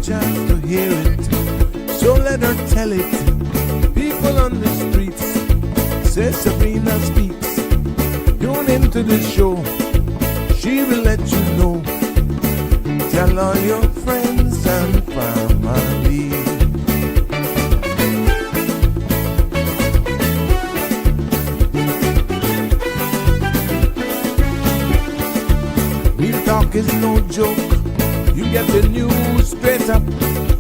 chance to hear it, so let her tell it. People on the streets say Sabrina speaks. Tune into the show, she will let you know. Tell all your friends and family. Real talk is no joke. You get the news straight up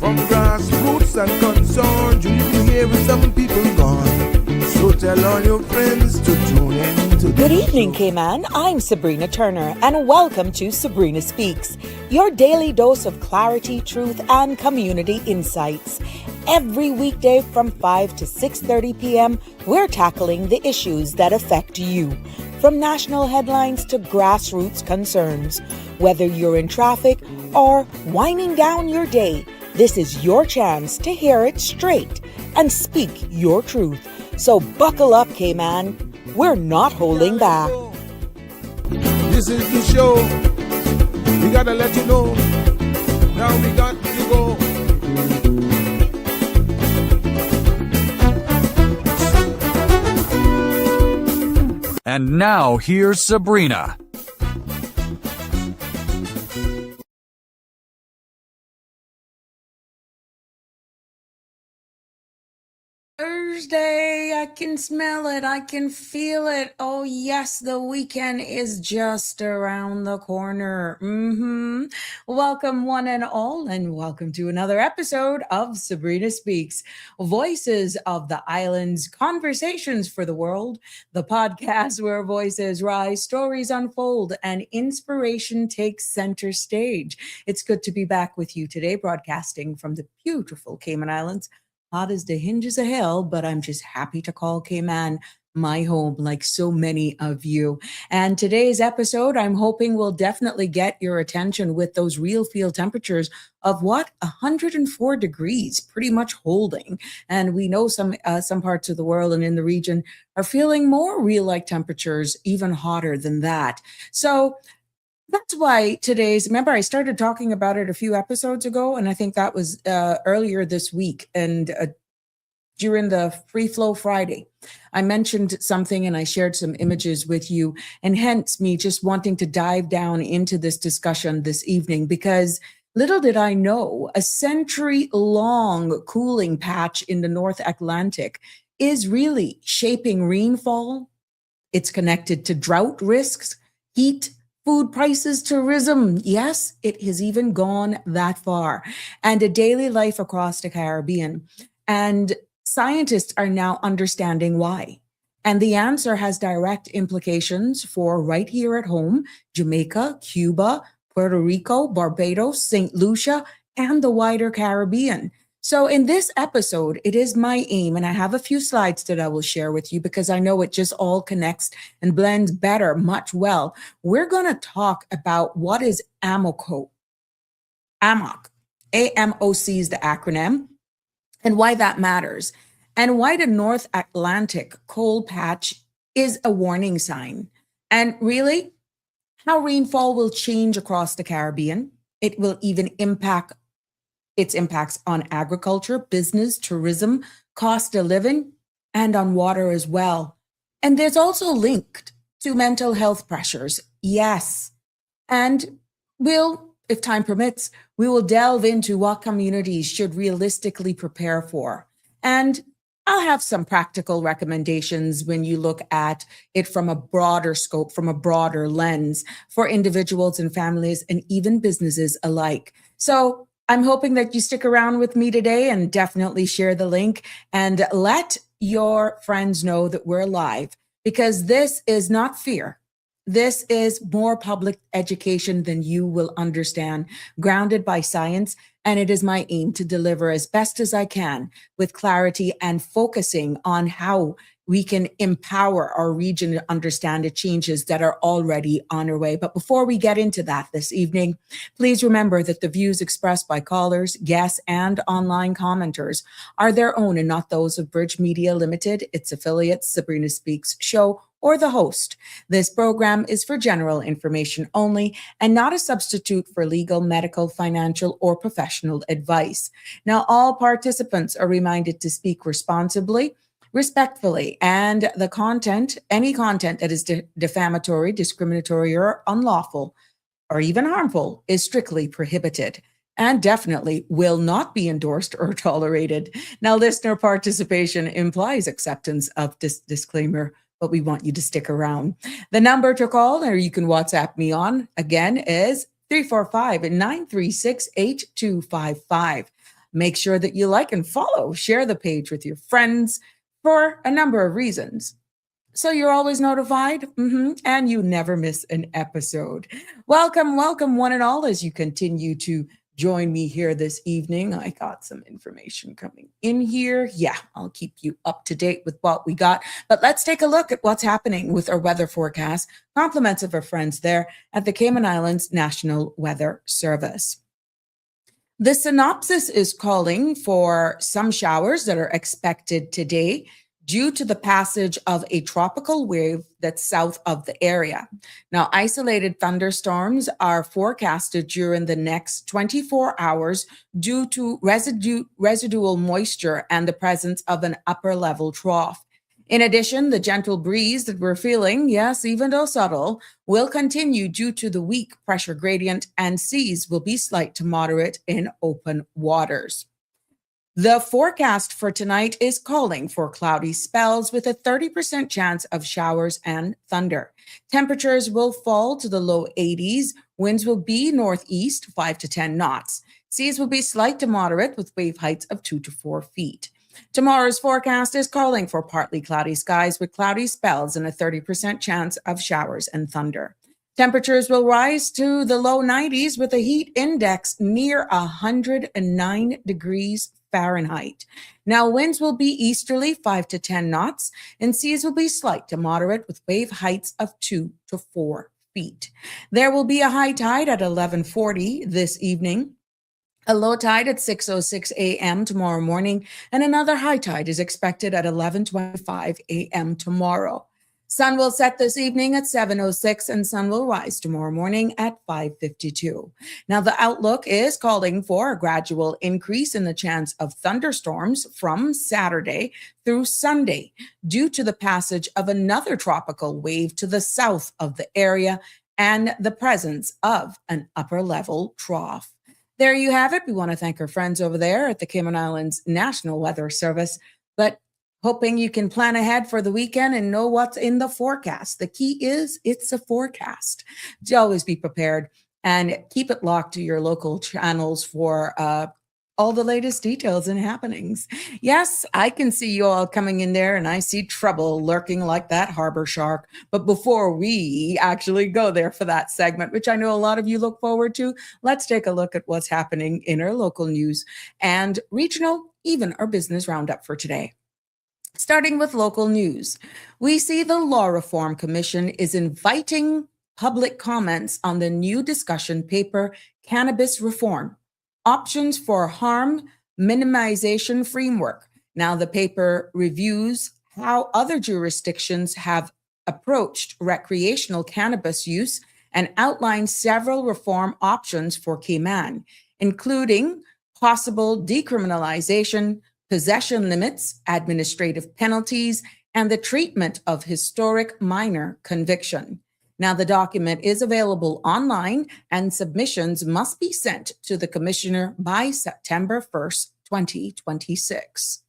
from grassroots and concerned. You hear some people gone. So tell all your friends to tune in to Good evening, Cayman. I'm Sabrina Turner, and welcome to Sabrina Speaks, your daily dose of clarity, truth, and community insights. Every weekday from 5 to 6:30 p.m., we're tackling the issues that affect you, from national headlines to grassroots concerns. Whether you're in traffic or winding down your day, this is your chance to hear it straight and speak your truth. So buckle up, Cayman. We're not holding back. This is the show. We gotta let you know. Now we got to go. And now here's Sabrina. Thursday, I can smell it, I can feel it. Oh yes, the weekend is just around the corner. Welcome one and all, and welcome to another episode of Sabrina Speaks, Voices of the Islands, Conversations for the World, the podcast where voices rise, stories unfold, and inspiration takes center stage. It's good to be back with you today, broadcasting from the beautiful Cayman Islands. Hot as the hinges of hell, but I'm just happy to call Cayman my home, like so many of you. And today's episode, I'm hoping will definitely get your attention with those real field temperatures of 104 degrees, pretty much holding. And we know some parts of the world and in the region are feeling more real-like temperatures, even hotter than that. So that's why remember I started talking about it a few episodes ago, and I think that was earlier this week. And during the Free Flow Friday, I mentioned something and I shared some images with you, and hence me just wanting to dive down into this discussion this evening, because little did I know, a century-long cooling patch in the North Atlantic is really shaping rainfall. It's connected to drought risks, heat, food prices, tourism. Yes, it has even gone that far. And a daily life across the Caribbean. And scientists are now understanding why. And the answer has direct implications for right here at home, Jamaica, Cuba, Puerto Rico, Barbados, St. Lucia, and the wider Caribbean. So in this episode, it is my aim, and I have a few slides that I will share with you because I know it just all connects and blends better, much well. We're going to talk about what is AMOC. AMOC is the acronym, and why that matters, and why the North Atlantic cold patch is a warning sign, and really how rainfall will change across the Caribbean. It will even its impacts on agriculture, business, tourism, cost of living, and on water as well. And there's also linked to mental health pressures. Yes. And if time permits, we will delve into what communities should realistically prepare for. And I'll have some practical recommendations when you look at it from a broader scope, from a broader lens for individuals and families and even businesses alike. So I'm hoping that you stick around with me today and definitely share the link and let your friends know that we're live, because this is not fear. This is more public education than you will understand, grounded by science. And it is my aim to deliver as best as I can with clarity and focusing on how we can empower our region to understand the changes that are already on their way. But before we get into that this evening, please remember that the views expressed by callers, guests, and online commenters are their own and not those of Bridge Media Limited, its affiliates, Sabrina Speaks Show, or the host. This program is for general information only and not a substitute for legal, medical, financial, or professional advice. Now, all participants are reminded to speak responsibly, respectfully, and any content that is defamatory, discriminatory, or unlawful, or even harmful is strictly prohibited and definitely will not be endorsed or tolerated. Now, listener participation implies acceptance of this disclaimer, but we want you to stick around. The number to call, or you can WhatsApp me on, again, is 345-936-8255. Make sure that you like and follow, share the page with your friends for a number of reasons. So you're always notified, and you never miss an episode. Welcome, one and all, as you continue to join me here this evening. I got some information coming in here. Yeah, I'll keep you up to date with what we got. But let's take a look at what's happening with our weather forecast. Compliments of our friends there at the Cayman Islands National Weather Service. The synopsis is calling for some showers that are expected today due to the passage of a tropical wave that's south of the area. Now, isolated thunderstorms are forecasted during the next 24 hours due to residual moisture and the presence of an upper level trough. In addition, the gentle breeze that we're feeling, yes, even though subtle, will continue due to the weak pressure gradient, and seas will be slight to moderate in open waters. The forecast for tonight is calling for cloudy spells with a 30% chance of showers and thunder. Temperatures will fall to the low 80s. Winds will be northeast 5 to 10 knots. Seas will be slight to moderate with wave heights of 2 to 4 feet. Tomorrow's forecast is calling for partly cloudy skies with cloudy spells and a 30% chance of showers and thunder. Temperatures will rise to the low 90s with a heat index near 109 degrees Fahrenheit. Now, winds will be easterly 5 to 10 knots, and seas will be slight to moderate with wave heights of 2 to 4 feet. There will be a high tide at 11:40 this evening, a low tide at 6:06 a.m. tomorrow morning, and another high tide is expected at 11:25 a.m. tomorrow. Sun will set this evening at 7:06 and sun will rise tomorrow morning at 5:52. Now, the outlook is calling for a gradual increase in the chance of thunderstorms from Saturday through Sunday due to the passage of another tropical wave to the south of the area and the presence of an upper level trough. There you have it. We want to thank our friends over there at the Cayman Islands National Weather Service, but hoping you can plan ahead for the weekend and know what's in the forecast. The key is it's a forecast. To always be prepared and keep it locked to your local channels for all the latest details and happenings. Yes, I can see you all coming in there and I see trouble lurking like that harbor shark. But before we actually go there for that segment, which I know a lot of you look forward to, let's take a look at what's happening in our local news and regional, even our business roundup for today. Starting with local news, we see the Law Reform Commission is inviting public comments on the new discussion paper, Cannabis Reform, Options for Harm Minimization Framework. Now, the paper reviews how other jurisdictions have approached recreational cannabis use and outlines several reform options for Cayman, including possible decriminalization, possession limits, administrative penalties, and the treatment of historic minor conviction. Now, the document is available online and submissions must be sent to the commissioner by September 1st, 2026.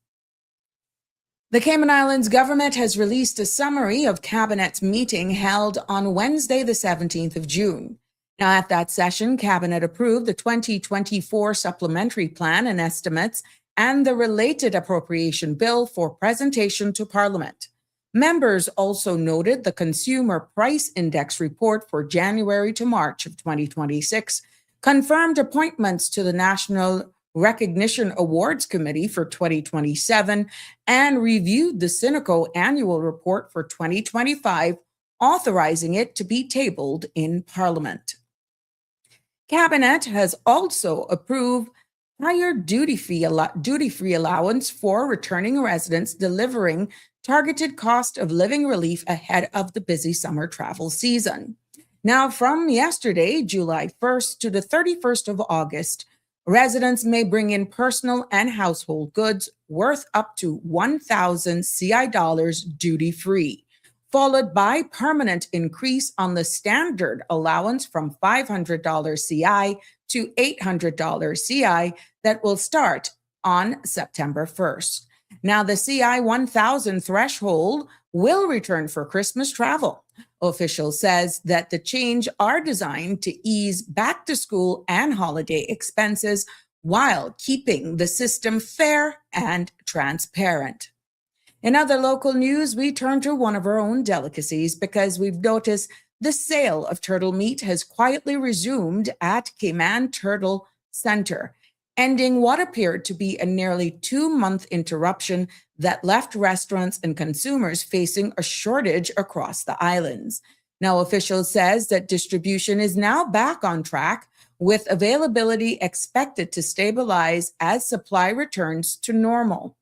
The Cayman Islands government has released a summary of Cabinet's meeting held on Wednesday, the 17th of June. Now, at that session, Cabinet approved the 2024 supplementary plan and estimates and the related appropriation bill for presentation to Parliament. Members also noted the Consumer Price Index report for January to March of 2026, confirmed appointments to the National Recognition Awards Committee for 2027, and reviewed the Cineco annual report for 2025, authorizing it to be tabled in Parliament. Cabinet has also approved higher duty-free allowance for returning residents delivering targeted cost of living relief ahead of the busy summer travel season. Now, from yesterday, July 1st to the 31st of August, residents may bring in personal and household goods worth up to 1,000 CI dollars duty-free, followed by permanent increase on the standard allowance from $500 CI to $800 CI that will start on September 1st. Now, the CI 1,000 threshold will return for Christmas travel. Official says that the change are designed to ease back to school and holiday expenses while keeping the system fair and transparent. In other local news, we turn to one of our own delicacies because we've noticed the sale of turtle meat has quietly resumed at Cayman Turtle Center, ending what appeared to be a nearly 2-month interruption that left restaurants and consumers facing a shortage across the islands. Now, officials says that distribution is now back on track, with availability expected to stabilize as supply returns to normal.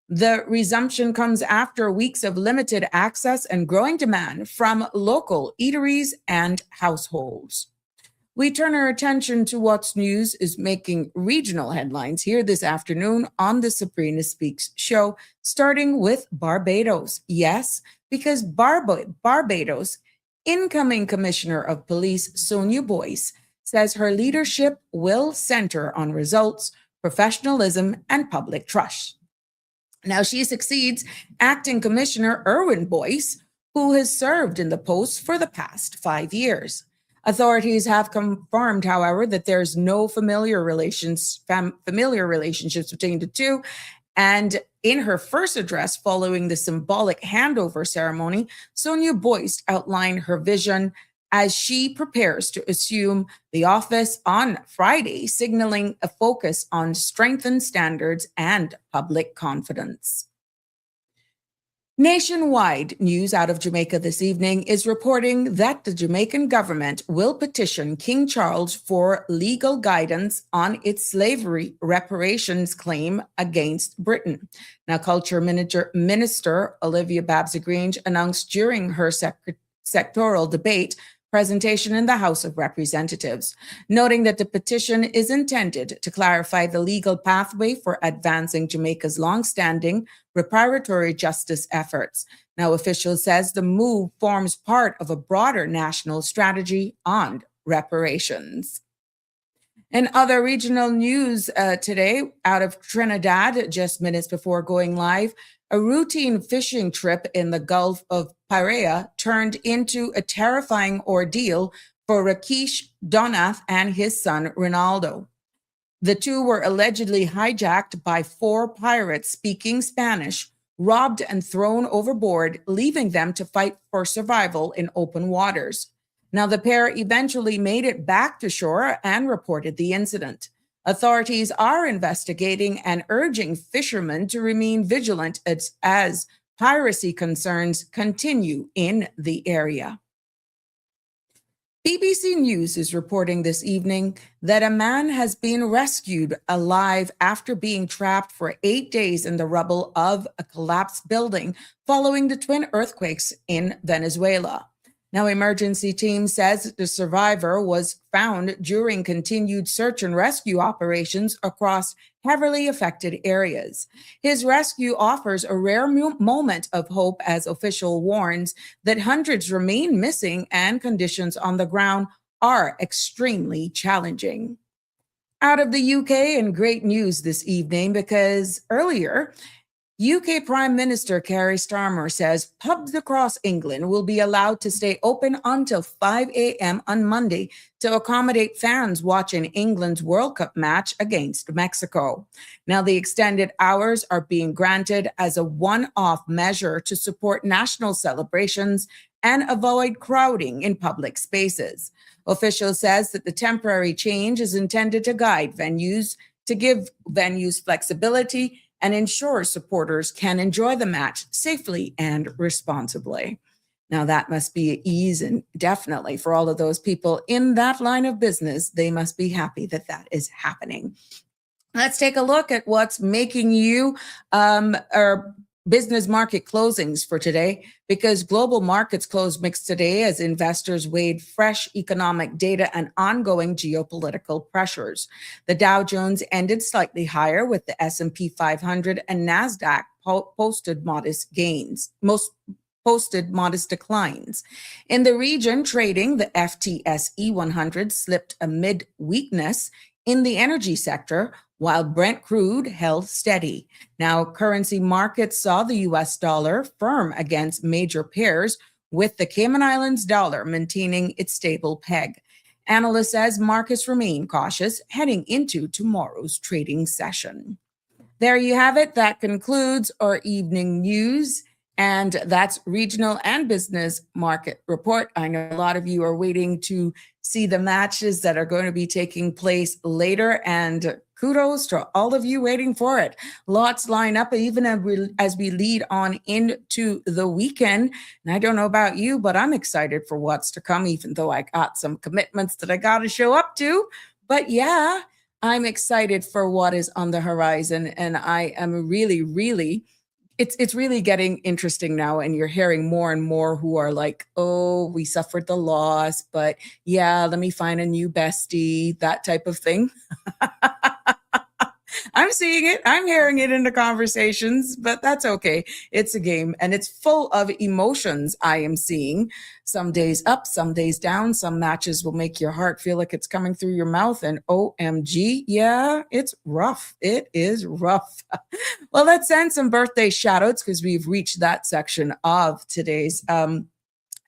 The resumption comes after weeks of limited access and growing demand from local eateries and households. We turn our attention to what's news is making regional headlines here this afternoon on the Sabrina Speaks show, starting with Barbados. Yes, because Barbados incoming Commissioner of Police Sonia Boyce says her leadership will center on results, professionalism, and public trust. Now, she succeeds Acting Commissioner Erwin Boyce, who has served in the post for the past 5 years. Authorities have confirmed, however, that there's no familiar relationships between the two. And in her first address following the symbolic handover ceremony, Sonia Boyce outlined her vision as she prepares to assume the office on Friday, signaling a focus on strengthened standards and public confidence. Nationwide news out of Jamaica this evening is reporting that the Jamaican government will petition King Charles for legal guidance on its slavery reparations claim against Britain. Now, Culture Minister Olivia Babs-Grange announced during her sectoral debate presentation in the House of Representatives, noting that the petition is intended to clarify the legal pathway for advancing Jamaica's longstanding reparatory justice efforts. Now, official says the move forms part of a broader national strategy on reparations. In other regional news today, out of Trinidad, just minutes before going live, a routine fishing trip in the Gulf of Paria turned into a terrifying ordeal for Rakesh Donath and his son, Ronaldo. The two were allegedly hijacked by 4 pirates speaking Spanish, robbed and thrown overboard, leaving them to fight for survival in open waters. Now, the pair eventually made it back to shore and reported the incident. Authorities are investigating and urging fishermen to remain vigilant as piracy concerns continue in the area. BBC News is reporting this evening that a man has been rescued alive after being trapped for 8 days in the rubble of a collapsed building following the twin earthquakes in Venezuela. Now, emergency team says the survivor was found during continued search and rescue operations across heavily affected areas. His rescue offers a rare moment of hope as official warns that hundreds remain missing and conditions on the ground are extremely challenging. Out of the UK, and great news this evening because earlier, UK Prime Minister Keir Starmer says pubs across England will be allowed to stay open until 5 a.m. on Monday to accommodate fans watching England's World Cup match against Mexico. Now, the extended hours are being granted as a one-off measure to support national celebrations and avoid crowding in public spaces. Official says that the temporary change is intended to guide venues, to give venues flexibility and ensure supporters can enjoy the match safely and responsibly. Now, that must be ease, and definitely for all of those people in that line of business, they must be happy that that is happening. Let's take a look at what's making you or business market closings for today, because global markets closed mixed today as investors weighed fresh economic data and ongoing geopolitical pressures. The Dow Jones ended slightly higher, with the S&P 500 and NASDAQ posted modest gains. Most posted modest declines. In the region, trading, the FTSE 100 slipped amid weakness in the energy sector, while Brent crude held steady. Now, currency markets saw the US dollar firm against major pairs, with the Cayman Islands dollar maintaining its stable peg. Analysts says markets remain cautious heading into tomorrow's trading session. There you have it. That concludes our evening news. And that's regional and business market report. I know a lot of you are waiting to see the matches that are going to be taking place later, and kudos to all of you waiting for it. Lots line up even as we lead on into the weekend. And I don't know about you, but I'm excited for what's to come, even though I got some commitments that I got to show up to. But yeah, I'm excited for what is on the horizon. And I am really, it's really getting interesting now, and you're hearing more and more who are like, oh, we suffered the loss, but yeah, let me find a new bestie, that type of thing. I'm seeing it. I'm hearing it in the conversations, but that's okay. It's a game, and it's full of emotions. I am seeing some days up, some days down. Some matches will make your heart feel like it's coming through your mouth, and OMG, yeah, it's rough. It is rough. Well, let's send some birthday shout outs, because we've reached that section of today's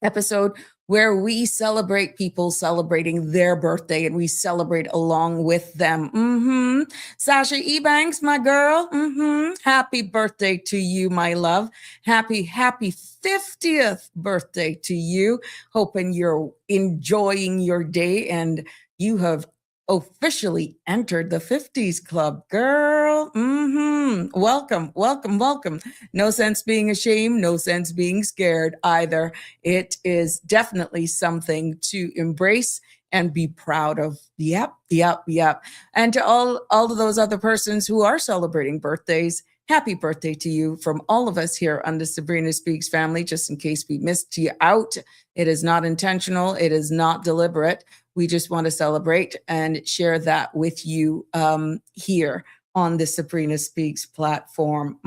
episode where we celebrate people celebrating their birthday, and we celebrate along with them. Sasha Ebanks, my girl. Happy birthday to you, my love. Happy 50th birthday to you. Hoping you're enjoying your day and you have officially entered the 50s club, girl. Welcome. No sense being ashamed, no sense being scared either. It is definitely something to embrace and be proud of. Yep. And to all of those other persons who are celebrating birthdays, happy birthday to you from all of us here on the Sabrina Speaks family, just in case we missed you out. It is not intentional. It is not deliberate. We just want to celebrate and share that with you here on the Sabrina Speaks platform.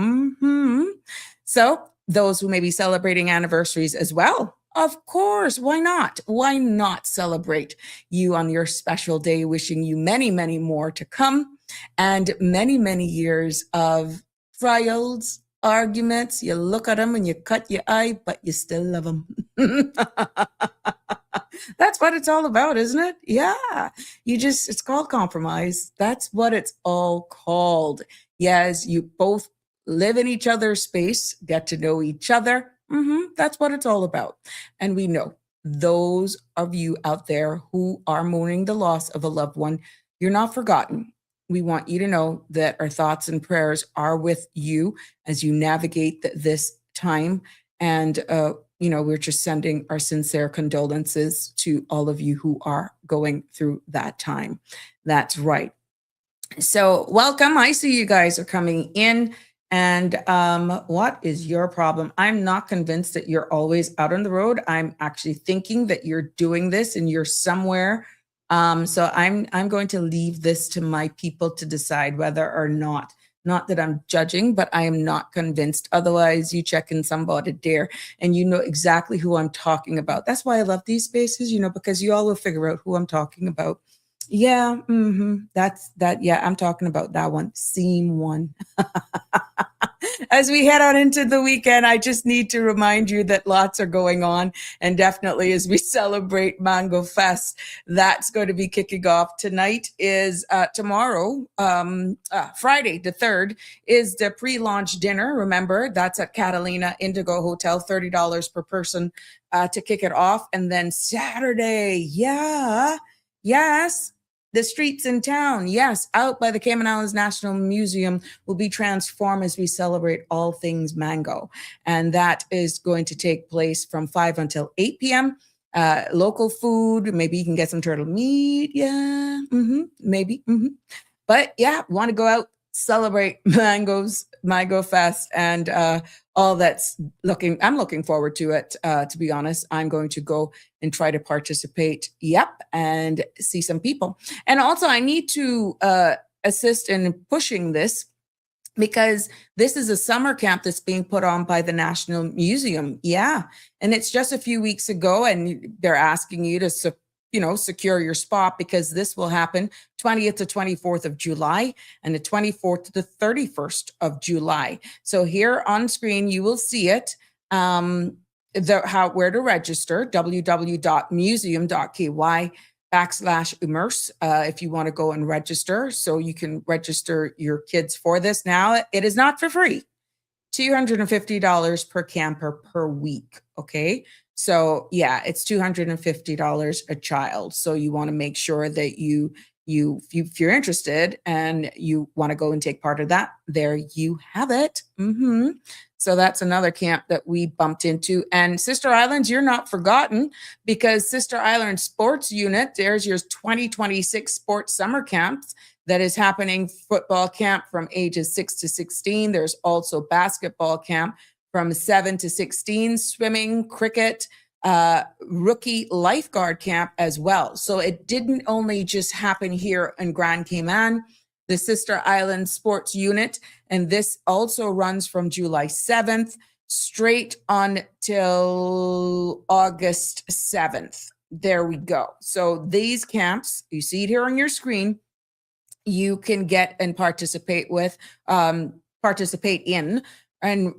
So those who may be celebrating anniversaries as well, of course, why not? Why not celebrate you on your special day? Wishing you many, many more to come, and many, many years of trials, arguments. You look at them and you cut your eye, but you still love them. That's what it's all about, isn't it? Yeah. It's called compromise. That's what it's all called. Yes, you both live in each other's space, get to know each other. That's what it's all about. And we know those of you out there who are mourning the loss of a loved one, you're not forgotten. We want you to know that our thoughts and prayers are with you as you navigate this time. And, we're just sending our sincere condolences to all of you who are going through that time. That's right. So welcome. I see you guys are coming in. And what is your problem? I'm not convinced that you're always out on the road. I'm actually thinking that you're doing this and you're somewhere. So I'm going to leave this to my people to decide whether or not that I'm judging, but I am not convinced. Otherwise, you check in somebody there and you know exactly who I'm talking about. That's why I love these spaces, because you all will figure out who I'm talking about. Yeah, that's that. Yeah, I'm talking about that one. Scene one. As we head on into the weekend, I just need to remind you that lots are going on. And definitely as we celebrate Mango Fest, that's going to be kicking off. Tonight is tomorrow, Friday the 3rd, is the pre-launch dinner. Remember, that's at Catalina Indigo Hotel, $30 per person to kick it off. And then Saturday, the streets in town, out by the Cayman Islands National Museum, will be transformed as we celebrate all things mango. And that is going to take place from 5 until 8 p.m. Local food, maybe you can get some turtle meat. Maybe. But want to go out celebrate Mango Fest and all that's I'm looking forward to it. To be honest, I'm going to go and try to participate. Yep. And see some people. And also I need to assist in pushing this because this is a summer camp that's being put on by the National Museum. Yeah. And it's just a few weeks ago and they're asking you to secure your spot because this will happen 20th to 24th of July and the 24th to the 31st of July. So here on screen, you will see it, where to register, www.museum.ky/immerse if you want to go and register. So you can register your kids for this. Now, it is not for free. $250 per camper per week. Okay. So yeah, it's $250 a child. So you want to make sure that if you're interested and you want to go and take part of that, there you have it. So that's another camp that we bumped into. And Sister Islands, you're not forgotten because Sister Island Sports Unit, there's your 2026 sports summer camps that is happening. Football camp from ages 6 to 16. There's also basketball camp from 7 to 16, swimming, cricket, rookie lifeguard camp as well. So it didn't only just happen here in Grand Cayman, the Sister Island Sports Unit, and this also runs from July 7th straight on till August 7th. There we go. So these camps, you see it here on your screen, you can get and participate in, and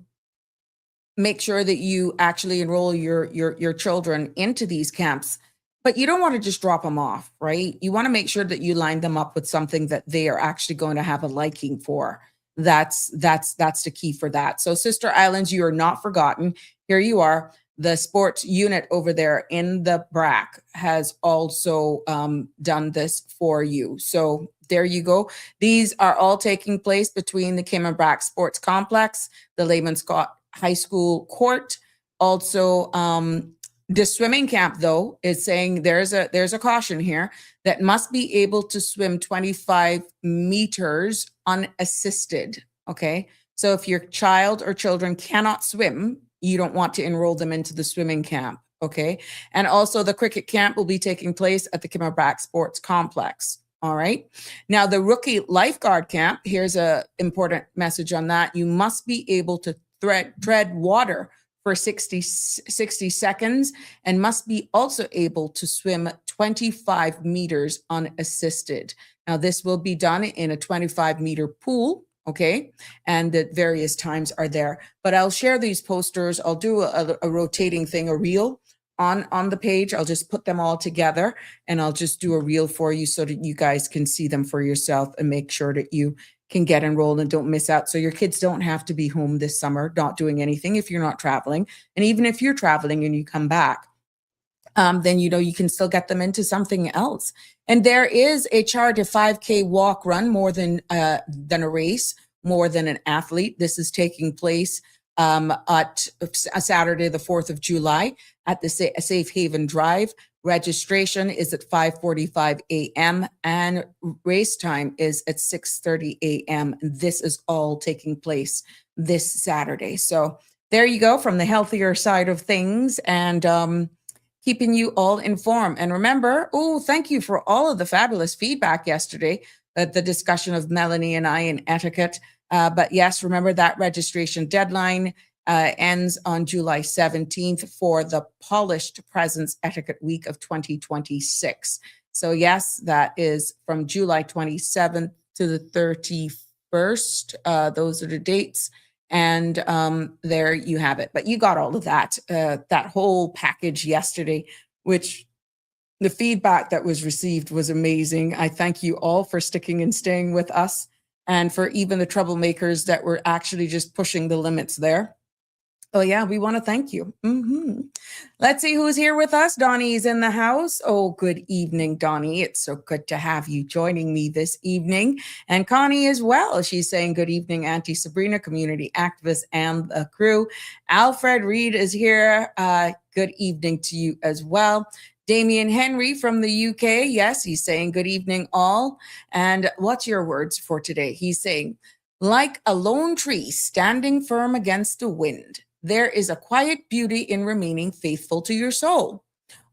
make sure that you actually enroll your children into these camps. But you don't want to just drop them off, right? You want to make sure that you line them up with something that they are actually going to have a liking for. That's the key for that. So Sister Islands, you are not forgotten. Here you are. The sports unit over there in the BRAC has also done this for you. So there you go. These are all taking place between the Kim and BRAC Sports Complex, the layman-Scott High School Court. Also, the swimming camp, though, is saying there's a caution here that must be able to swim 25 meters unassisted. Okay. So if your child or children cannot swim, you don't want to enroll them into the swimming camp. Okay. And also the cricket camp will be taking place at the Kim and BRAC Sports Complex. All right. Now, the rookie lifeguard camp, here's a important message on that. You must be able to tread water for 60 seconds and must be also able to swim 25 meters unassisted. Now, this will be done in a 25-meter pool, okay? And the various times are there. But I'll share these posters. I'll do a rotating thing, a reel on the page. I'll just put them all together and I'll just do a reel for you so that you guys can see them for yourself and make sure that you can get enrolled and don't miss out. So your kids don't have to be home this summer, not doing anything if you're not traveling. And even if you're traveling and you come back, then, you can still get them into something else. And there is a chart of 5K walk run, more than a race, more than an athlete. This is taking place at Saturday, the 4th of July at the Safe Haven Drive. Registration is at 5:45 a.m. and race time is at 6:30 a.m. This is all taking place this Saturday. So there you go, from the healthier side of things, and keeping you all informed. And remember, thank you for all of the fabulous feedback yesterday at the discussion of Melanie and I in etiquette. But yes, remember that registration deadline ends on July 17th for the Polished Presence Etiquette Week of 2026. So yes, that is from July 27th to the 31st. Those are the dates. And there you have it. But you got all of that, that whole package yesterday, which the feedback that was received was amazing. I thank you all for sticking and staying with us, and for even the troublemakers that were actually just pushing the limits there. Oh, yeah, we want to thank you. Let's see who's here with us. Donnie's in the house. Oh, good evening, Donnie. It's so good to have you joining me this evening. And Connie as well. She's saying good evening, Auntie Sabrina, community activist, and the crew. Alfred Reed is here. Good evening to you as well. Damien Henry from the UK, yes, he's saying good evening all. And what's your words for today? He's saying, like a lone tree standing firm against the wind, there is a quiet beauty in remaining faithful to your soul.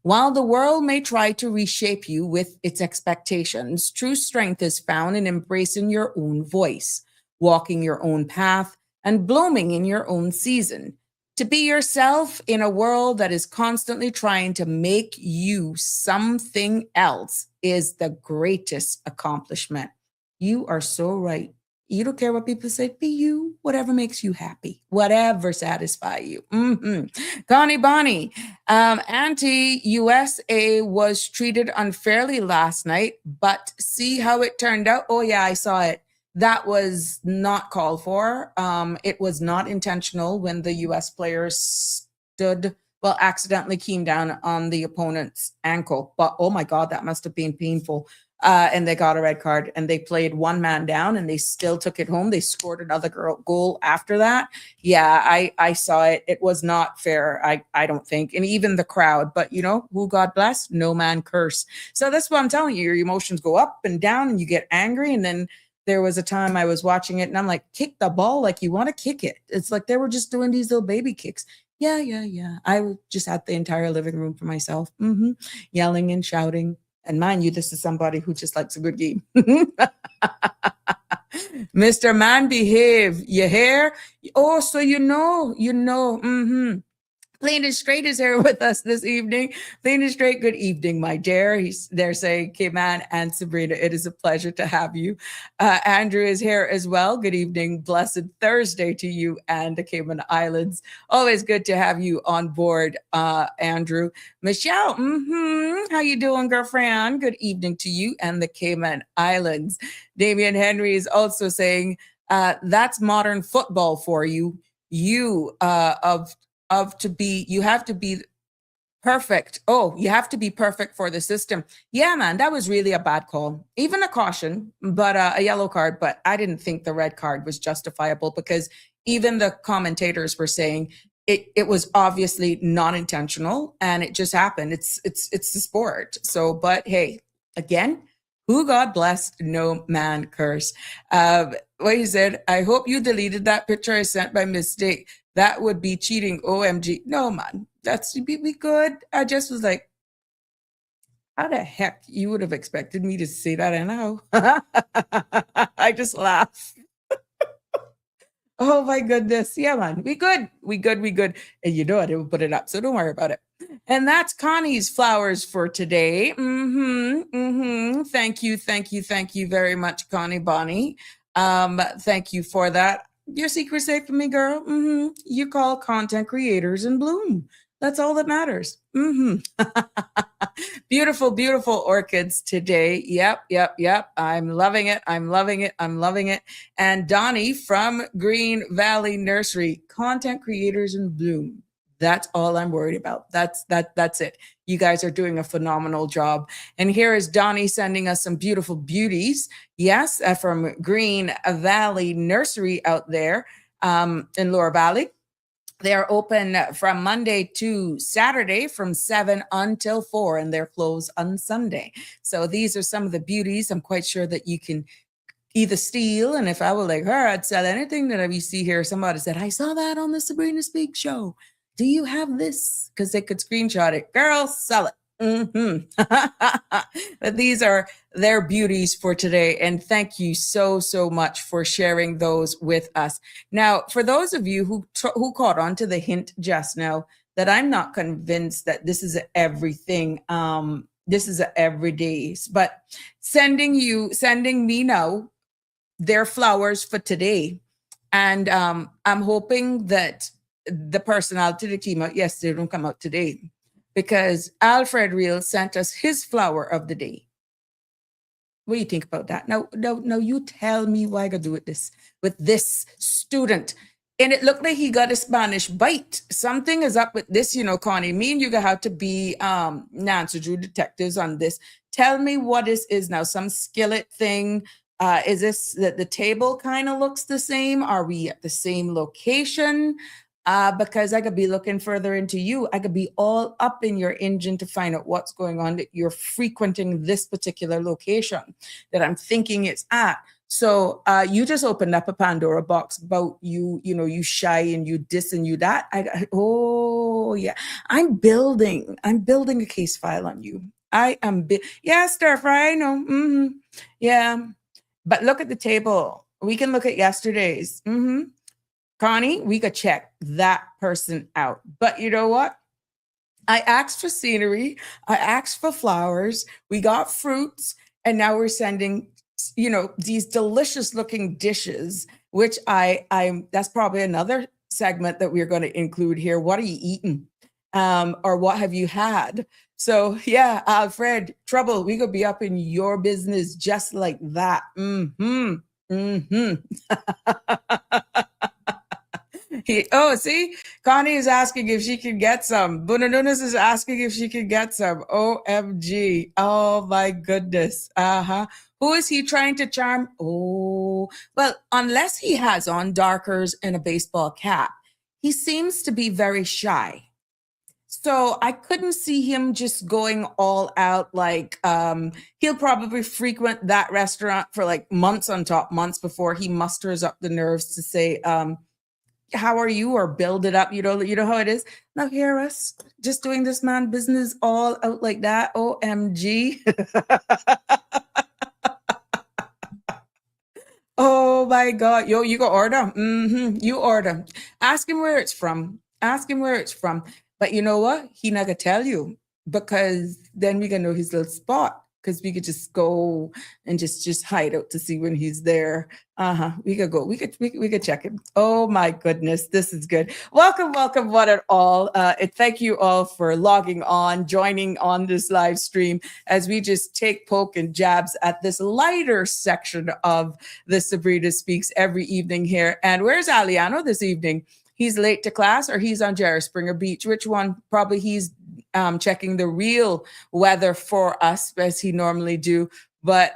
While the world may try to reshape you with its expectations, true strength is found in embracing your own voice, walking your own path, and blooming in your own season. To be yourself in a world that is constantly trying to make you something else is the greatest accomplishment. You are so right. You don't care what people say. Be you, whatever makes you happy, whatever satisfies you. Connie Bonnie, anti-USA was treated unfairly last night, but see how it turned out? Oh yeah, I saw it. That was not called for. It was not intentional when the US players accidentally came down on the opponent's ankle. But oh my God, that must have been painful. And they got a red card and they played one man down and they still took it home. They scored another goal after that. Yeah, I saw it. It was not fair, I don't think. And even the crowd, but you know, who God bless, no man curse. So that's what I'm telling you. Your emotions go up and down and you get angry. And then there was a time I was watching it and I'm like, kick the ball like you want to kick it. It's like they were just doing these little baby kicks. Yeah. I just had the entire living room for myself, yelling and shouting. And mind you, this is somebody who just likes a good game. Mr. Man, behave. You hear? Oh, so you know. Plain and Straight is here with us this evening. Plain and Straight, good evening, my dear. They're saying, K-Man and Sabrina, it is a pleasure to have you. Andrew is here as well. Good evening. Blessed Thursday to you and the Cayman Islands. Always good to have you on board, Andrew. Michelle, how you doing, girlfriend? Good evening to you and the Cayman Islands. Damien Henry is also saying, that's modern football for you. You you have to be perfect. Oh, you have to be perfect for the system. Yeah, man, that was really a bad call. Even a caution, but a yellow card. But I didn't think the red card was justifiable because even the commentators were saying it was obviously not intentional and it just happened. It's the sport. So, but hey, again, who God bless, no man curse. What he said, I hope you deleted that picture I sent by mistake. That would be cheating. OMG. No, man, that's be good. I just was like, how the heck you would have expected me to say that anyhow? I just laugh. Oh my goodness. Yeah, man. We good. And you know I didn't put it up, so don't worry about it. And that's Connie's flowers for today. Thank you very much, Connie Bonnie. Thank you for that. Your secret's safe for me, girl. You call content creators and bloom. That's all that matters. Beautiful, beautiful orchids today. Yep. I'm loving it. And Donnie from Green Valley Nursery, content creators and bloom. That's all I'm worried about. That's it. You guys are doing a phenomenal job. And here is Donnie sending us some beautiful beauties. Yes, from Green Valley Nursery out there in Lower Valley. They're open from Monday to Saturday from 7 until 4, and they're closed on Sunday. So these are some of the beauties I'm quite sure that you can either steal, and if I were like her, I'd sell anything that we see here. Somebody said, I saw that on the Sabrina Speaks show. Do you have this? Because they could screenshot it. Girl, sell it. But these are their beauties for today. And thank you so much for sharing those with us. Now, for those of you who caught on to the hint just now, that I'm not convinced that this is everything. This is everyday. But sending me now their flowers for today. And I'm hoping that the personality that came out yesterday don't come out today, because Alfred Real sent us his flower of the day. What do you think about that? Now, you tell me why I gotta do with this student. And it looked like he got a Spanish bite. Something is up with this, Connie. Me and you gonna have to be Nancy Drew detectives on this. Tell me what this is now. Some skillet thing. Is this that the table kind of looks the same? Are we at the same location? because I could be looking further into you. I could be all up in your engine to find out what's going on, that you're frequenting this particular location that I'm thinking it's at. So you just opened up a Pandora box about you you shy and you this and you that. Oh yeah, I'm building a case file on you. I am yeah, stir fry. I know. Yeah, but look at the table. We can look at yesterday's. Connie, we could check that person out. But you know what? I asked for scenery. I asked for flowers. We got fruits, and now we're sending these delicious looking dishes, which that's probably another segment that we're going to include here. What are you eating? Or what have you had? So yeah, Alfred, trouble, we could be up in your business just like that. See, Connie is asking if she can get some. Bunanunas is asking if she can get some. OMG. Oh my goodness. Who is he trying to charm? Oh, well, unless he has on darkers and a baseball cap, he seems to be very shy. So I couldn't see him just going all out. Like he'll probably frequent that restaurant for like months on top months before he musters up the nerves to say, how are you, or build it up. You know how it is. Now hear us just doing this man business all out like that. OMG. Oh my God. Yo, you go order. You order. Ask him where it's from. But you know what? He not gonna tell you, because then we gonna know his little spot. Because we could just go and just hide out to see when he's there. We could go. We could check him. Oh my goodness, this is good. Welcome, one and all. And thank you all for logging on, joining on this live stream as we just take poke and jabs at this lighter section of the Sabrina Speaks every evening here. And where's Aliano this evening? He's late to class, or he's on Jerry Springer Beach. Which one? Probably he's checking the real weather for us as he normally do. But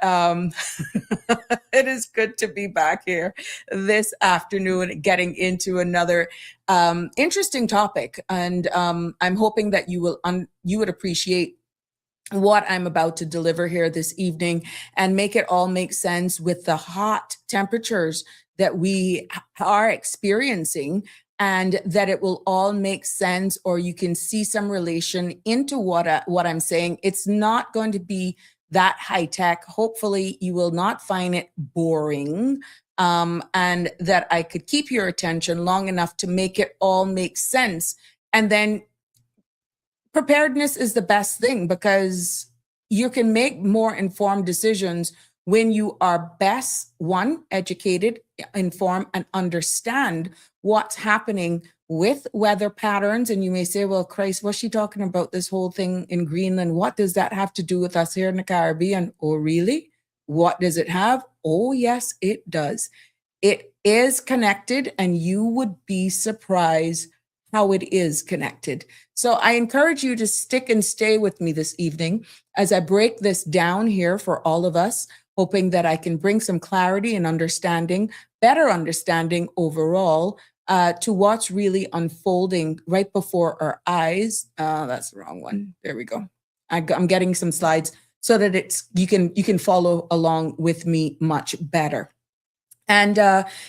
it is good to be back here this afternoon, getting into another interesting topic. And I'm hoping that you would appreciate what I'm about to deliver here this evening and make it all make sense with the hot temperatures that we are experiencing, and that it will all make sense, or you can see some relation into what I'm saying. It's not going to be that high tech. Hopefully you will not find it boring, and that I could keep your attention long enough to make it all make sense. And then preparedness is the best thing, because you can make more informed decisions when you are best, one, educated, informed, and understand what's happening with weather patterns. And you may say, well, Christ, what's she talking about, this whole thing in Greenland? What does that have to do with us here in the Caribbean? Oh, really? What does it have? Oh, yes, it does. It is connected, and you would be surprised how it is connected. So I encourage you to stick and stay with me this evening as I break this down here for all of us, hoping that I can bring some clarity and understanding, better understanding overall, to what's really unfolding right before our eyes. That's the wrong one. There we go. I'm getting some slides so that you can follow along with me much better. And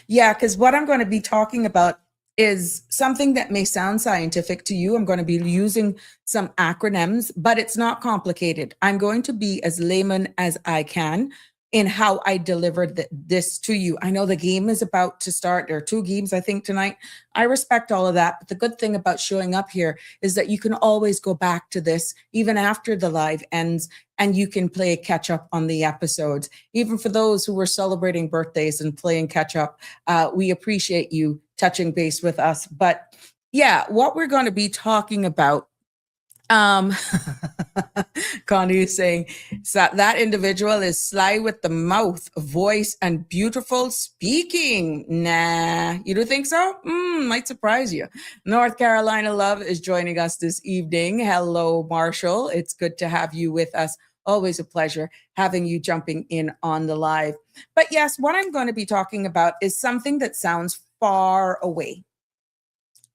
because what I'm going to be talking about is something that may sound scientific to you. I'm going to be using some acronyms, but it's not complicated. I'm going to be as layman as I can in how I delivered this to you. I know the game is about to start. There are 2 games, I think, tonight. I respect all of that. But the good thing about showing up here is that you can always go back to this even after the live ends, and you can play catch up on the episodes. Even for those who were celebrating birthdays and playing catch up, we appreciate you touching base with us. But yeah, what we're going to be talking about, Connie is saying, so that individual is sly with the mouth, voice, and beautiful speaking. Nah, you do think so? Might surprise you. North Carolina Love is joining us this evening. Hello, Marshall. It's good to have you with us. Always a pleasure having you jumping in on the live. But yes, what I'm going to be talking about is something that sounds far away.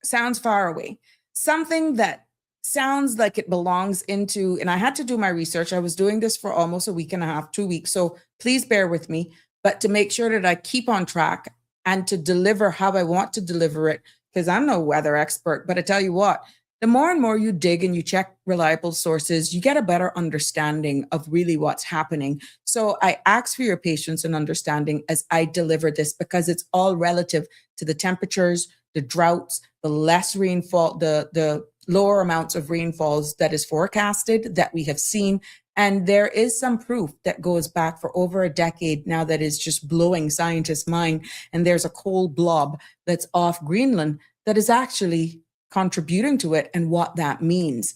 sounds far away. Something that sounds like it belongs into, and I had to do my research. I was doing this for almost a week and a half, 2 weeks. So please bear with me, but to make sure that I keep on track and to deliver how I want to deliver it, because I'm no weather expert, but I tell you what, the more and more you dig and you check reliable sources, you get a better understanding of really what's happening. So I ask for your patience and understanding as I deliver this, because it's all relative to the temperatures, the droughts, the less rainfall, the lower amounts of rainfalls that is forecasted that we have seen. And there is some proof that goes back for over a decade now that is just blowing scientists' mind. And there's a cold blob that's off Greenland that is actually contributing to it and what that means.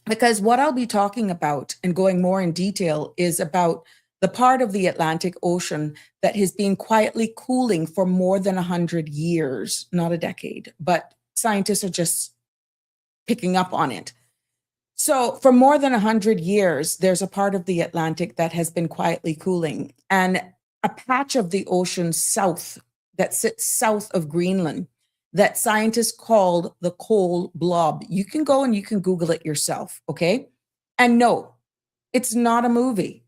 Because what I'll be talking about and going more in detail is about the part of the Atlantic Ocean that has been quietly cooling for more than 100 years, not a decade, but scientists are just picking up on it. So for more than 100 years, there's a part of the Atlantic that has been quietly cooling, and a patch of the ocean south that sits south of Greenland that scientists called the cold blob. You can go and you can Google it yourself, okay? And no, it's not a movie.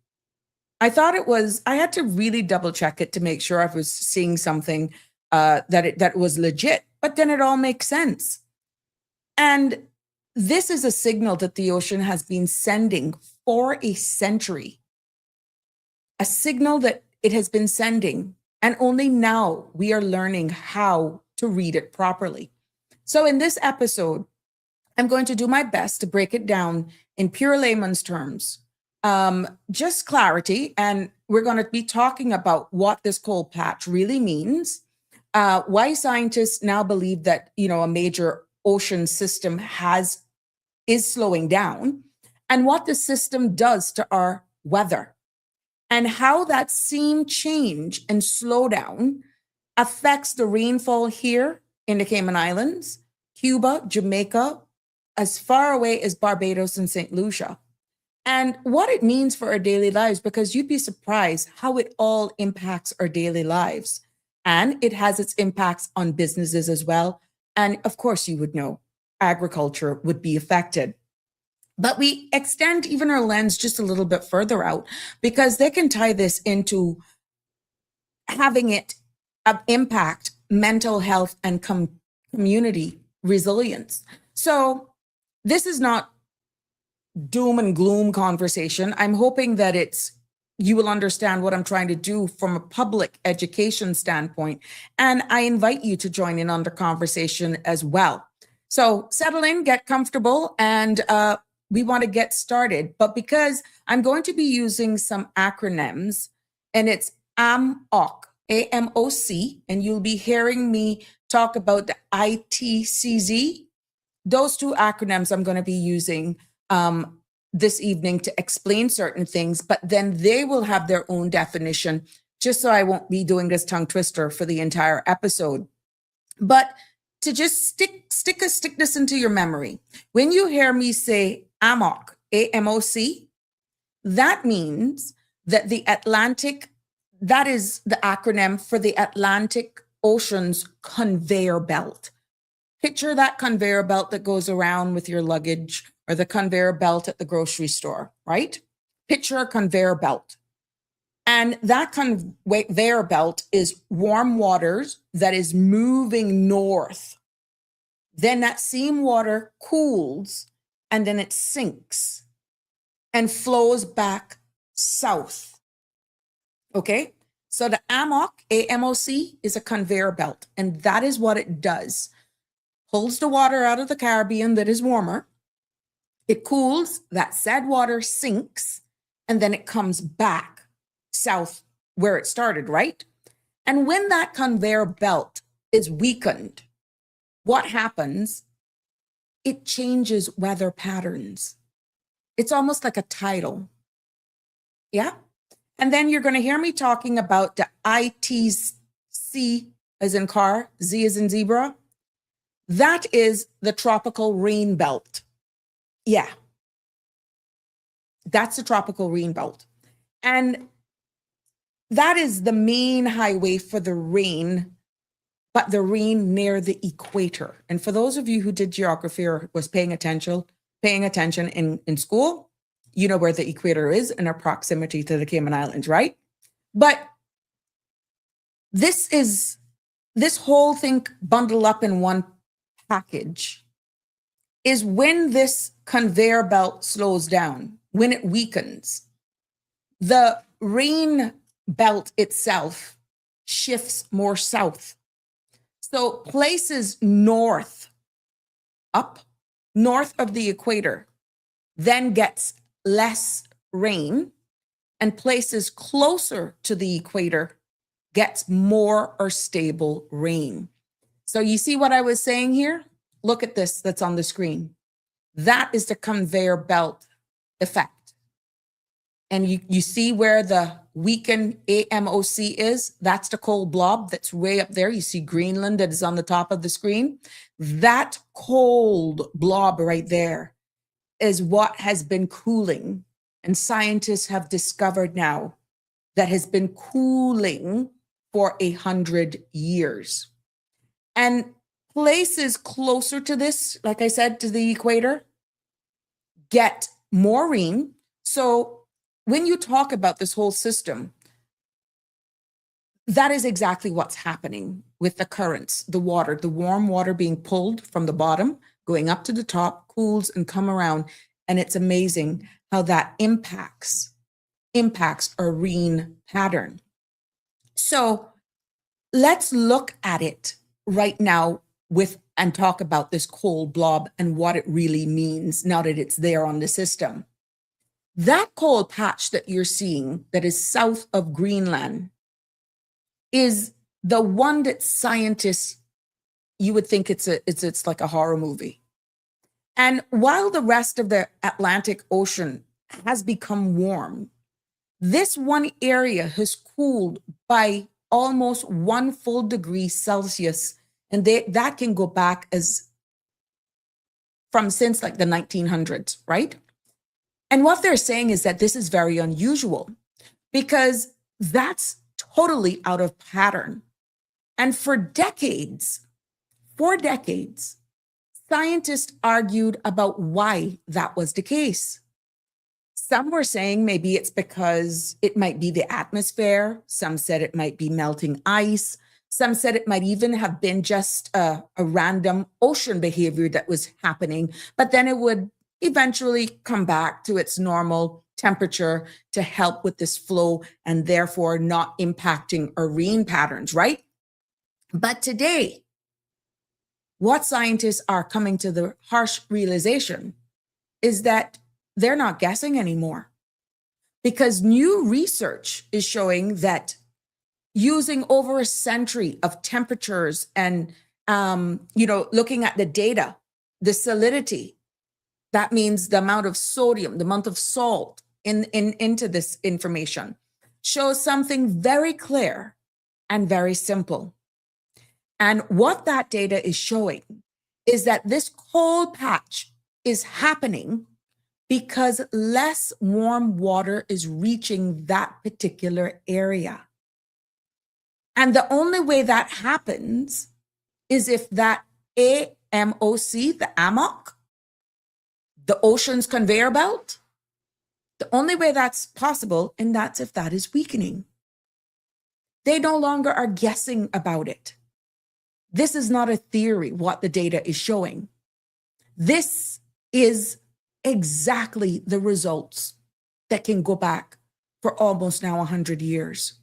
I thought it was, I had to really double check it to make sure I was seeing something that was legit, but then it all makes sense. And this is a signal that the ocean has been sending for a century, a signal that it has been sending, and only now we are learning how to read it properly. So in this episode, I'm going to do my best to break it down in pure layman's terms, just clarity. And we're going to be talking about what this cold patch really means, why scientists now believe that, a major ocean system is slowing down, and what the system does to our weather, and how that same change and slowdown affects the rainfall here in the Cayman Islands, Cuba, Jamaica, as far away as Barbados and St. Lucia, and what it means for our daily lives, because you'd be surprised how it all impacts our daily lives. And it has its impacts on businesses as well. And of course, you would know agriculture would be affected. But we extend even our lens just a little bit further out, because they can tie this into having it impact mental health and community resilience. So this is not doom and gloom conversation. I'm hoping that you will understand what I'm trying to do from a public education standpoint. And I invite you to join in on the conversation as well. So settle in, get comfortable, and we want to get started. But because I'm going to be using some acronyms, and it's AMOC, AMOC, and you'll be hearing me talk about the ITCZ. Those two acronyms I'm going to be using this evening to explain certain things, but then they will have their own definition, just so I won't be doing this tongue twister for the entire episode. But to just stick this into your memory, when you hear me say AMOC, AMOC, that means that the Atlantic, that is the acronym for the Atlantic Ocean's conveyor belt. Picture that conveyor belt that goes around with your luggage, or the conveyor belt at the grocery store, right? Picture a conveyor belt. And that conveyor belt is warm waters that is moving north. Then that same water cools, and then it sinks and flows back south. Okay? So the AMOC, AMOC, is a conveyor belt, and that is what it does. Pulls the water out of the Caribbean that is warmer. It cools, that said water sinks, and then it comes back south where it started, right? And when that conveyor belt is weakened, what happens? It changes weather patterns. It's almost like a tidal. Yeah? And then you're going to hear me talking about the ITC as in car, Z as in zebra. That is the tropical rain belt. Yeah. That's the tropical rain belt. And that is the main highway for the rain but the rain near the equator. And for those of you who did geography or was paying attention in school, you know where the equator is in our proximity to the Cayman Islands, right? But this whole thing bundled up in one package is when this conveyor belt slows down, when it weakens, the rain belt itself shifts more south. So places north of the equator then gets less rain, and places closer to the equator gets more or stable rain. So you see what I was saying here? Look at this that's on the screen. That is the conveyor belt effect. And you see where the weakened AMOC is? That's the cold blob that's way up there. You see Greenland that is on the top of the screen. That cold blob right there is what has been cooling. And scientists have discovered now that has been cooling for 100 years. And places closer to this, like I said, to the equator, get more rain. So when you talk about this whole system, that is exactly what's happening with the currents, the water, the warm water being pulled from the bottom, going up to the top, cools and come around. And it's amazing how that impacts our rain pattern. So let's look at it right now and talk about this cold blob and what it really means now that it's there on the system. That cold patch that you're seeing that is south of Greenland is the one that scientists, you would think it's like a horror movie. And while the rest of the Atlantic Ocean has become warm, this one area has cooled by almost 1 full degree Celsius. And that can go back since like the 1900s, right? And what they're saying is that this is very unusual because that's totally out of pattern. And for decades, scientists argued about why that was the case. Some were saying maybe it's because it might be the atmosphere. Some said it might be melting ice. Some said it might even have been just a random ocean behavior that was happening, but then it would eventually come back to its normal temperature to help with this flow and therefore not impacting our rain patterns, right? But today, what scientists are coming to the harsh realization is that they're not guessing anymore, because new research is showing that using over a century of temperatures and, looking at the data, the salinity, that means the amount of sodium, the amount of salt into this information, shows something very clear and very simple. And what that data is showing is that this cold patch is happening because less warm water is reaching that particular area. And the only way that happens is if that AMOC, the AMOC, the ocean's conveyor belt, the only way that's possible, and that's if that is weakening. They no longer are guessing about it. This is not a theory, what the data is showing. This is exactly the results that can go back for almost now 100 years.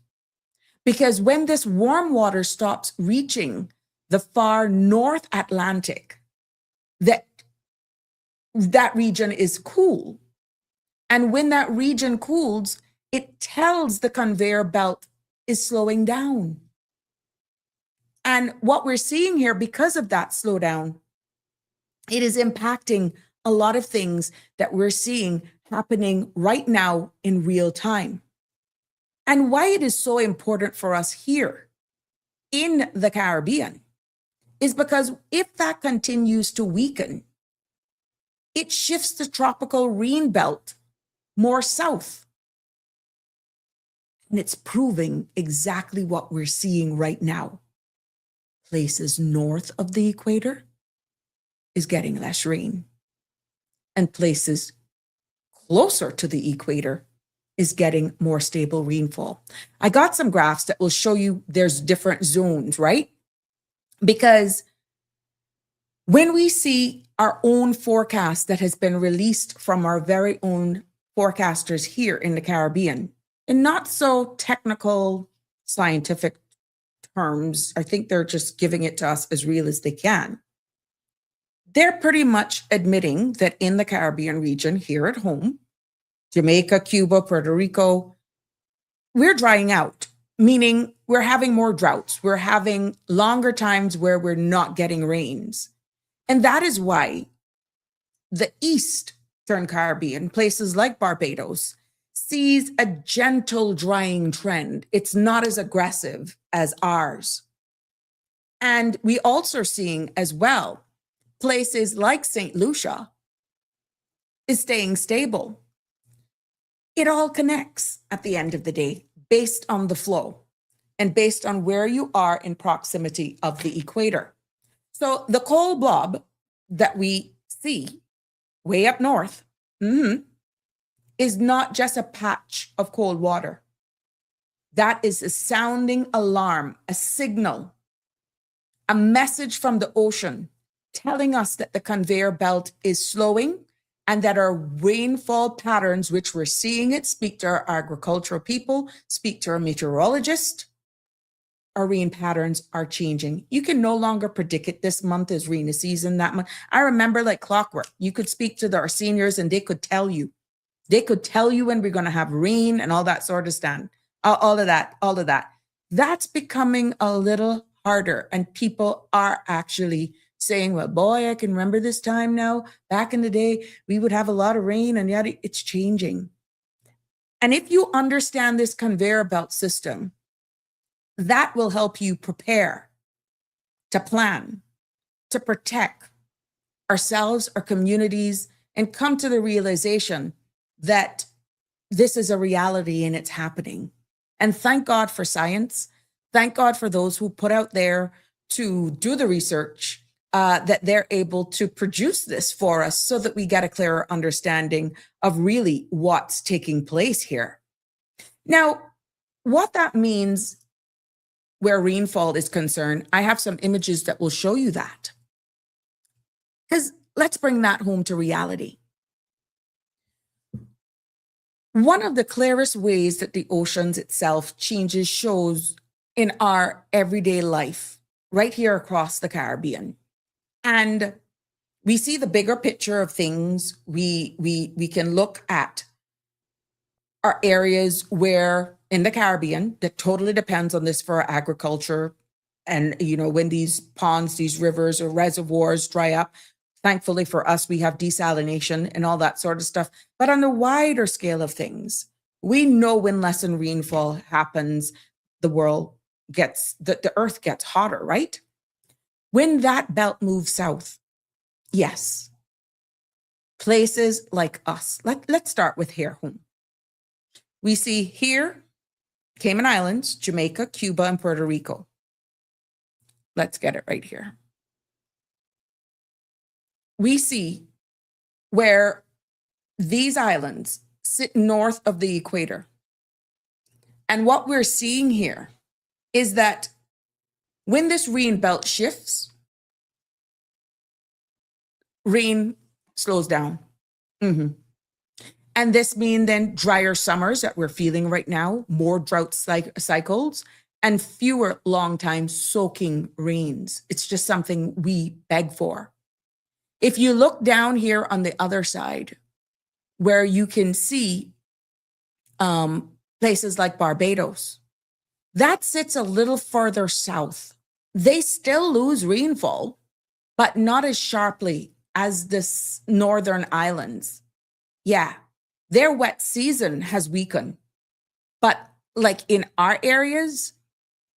Because when this warm water stops reaching the far North Atlantic, that region is cool. And when that region cools, it tells the conveyor belt is slowing down. And what we're seeing here, because of that slowdown, it is impacting a lot of things that we're seeing happening right now in real time. And why it is so important for us here in the Caribbean is because if that continues to weaken, it shifts the tropical rain belt more south. And it's proving exactly what we're seeing right now. places north of the equator is getting less rain, and places closer to the equator is getting more stable rainfall. I got some graphs that will show you there's different zones, right? Because when we see our own forecast that has been released from our very own forecasters here in the Caribbean, in not so technical scientific terms, I think they're just giving it to us as real as they can. They're pretty much admitting that in the Caribbean region here at home, Jamaica, Cuba, Puerto Rico, we're drying out, meaning we're having more droughts. We're having longer times where we're not getting rains. And that is why the Eastern Caribbean, places like Barbados, sees a gentle drying trend. It's not as aggressive as ours. And we also are seeing as well, places like St. Lucia is staying stable. It all connects at the end of the day based on the flow and based on where you are in proximity of the equator. So the cold blob that we see way up north is not just a patch of cold water. That is a sounding alarm, a signal, a message from the ocean telling us that the conveyor belt is slowing and that our rainfall patterns, which we're seeing it, speak to our agricultural people, speak to our meteorologist, our rain patterns are changing. You can no longer predict it. This month is rainy season, that month. I remember like clockwork. You could speak to our seniors and they could tell you. They could tell you when we're going to have rain and all that sort of stuff. All of that. That's becoming a little harder. And people are actually saying, well, boy, I can remember this time now. Back in the day, we would have a lot of rain and yet it's changing. And if you understand this conveyor belt system, that will help you prepare, to plan, to protect ourselves, our communities, and come to the realization that this is a reality and it's happening. And thank God for science. Thank God for those who put out there to do the research, that they're able to produce this for us so that we get a clearer understanding of really what's taking place here. Now, what that means where rainfall is concerned, I have some images that will show you that. Because let's bring that home to reality. One of the clearest ways that the oceans itself changes shows in our everyday life, right here across the Caribbean. And we see the bigger picture of things. We can look at our areas where in the Caribbean, that totally depends on this for agriculture. And, you know, when these ponds, these rivers or reservoirs dry up, thankfully for us, we have desalination and all that sort of stuff. But on the wider scale of things, we know when less than rainfall happens, the earth gets hotter, right? When that belt moves south, yes, places like us, let's start with here home. We see here, Cayman Islands, Jamaica, Cuba, and Puerto Rico. Let's get it right here. We see where these islands sit north of the equator. And what we're seeing here is that when this rain belt shifts, rain slows down. And this means then drier summers that we're feeling right now, more drought cycles, and fewer long time soaking rains. It's just something we beg for. If you look down here on the other side, where you can see places like Barbados, that sits a little further south. They still lose rainfall, but not as sharply as the northern islands. Yeah, their wet season has weakened. But like in our areas,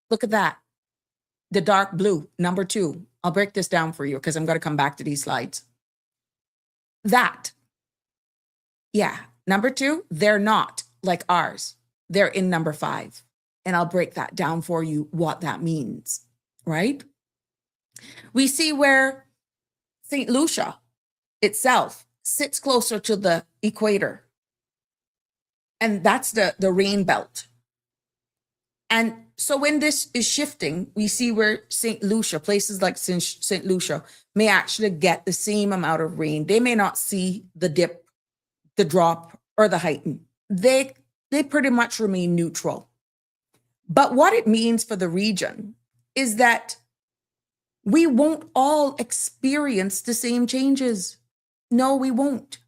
look at that. The dark blue, number 2. I'll break this down for you because I'm going to come back to these slides. That, yeah, number 2, they're not like ours. They're in number 5. And I'll break that down for you, what that means, right? We see where St. Lucia itself sits closer to the equator. And that's the rain belt. And so when this is shifting, we see where St. Lucia, places like St. Lucia, may actually get the same amount of rain. They may not see the dip, the drop, or the heighten. They pretty much remain neutral. But what it means for the region is that we won't all experience the same changes. No, we won't.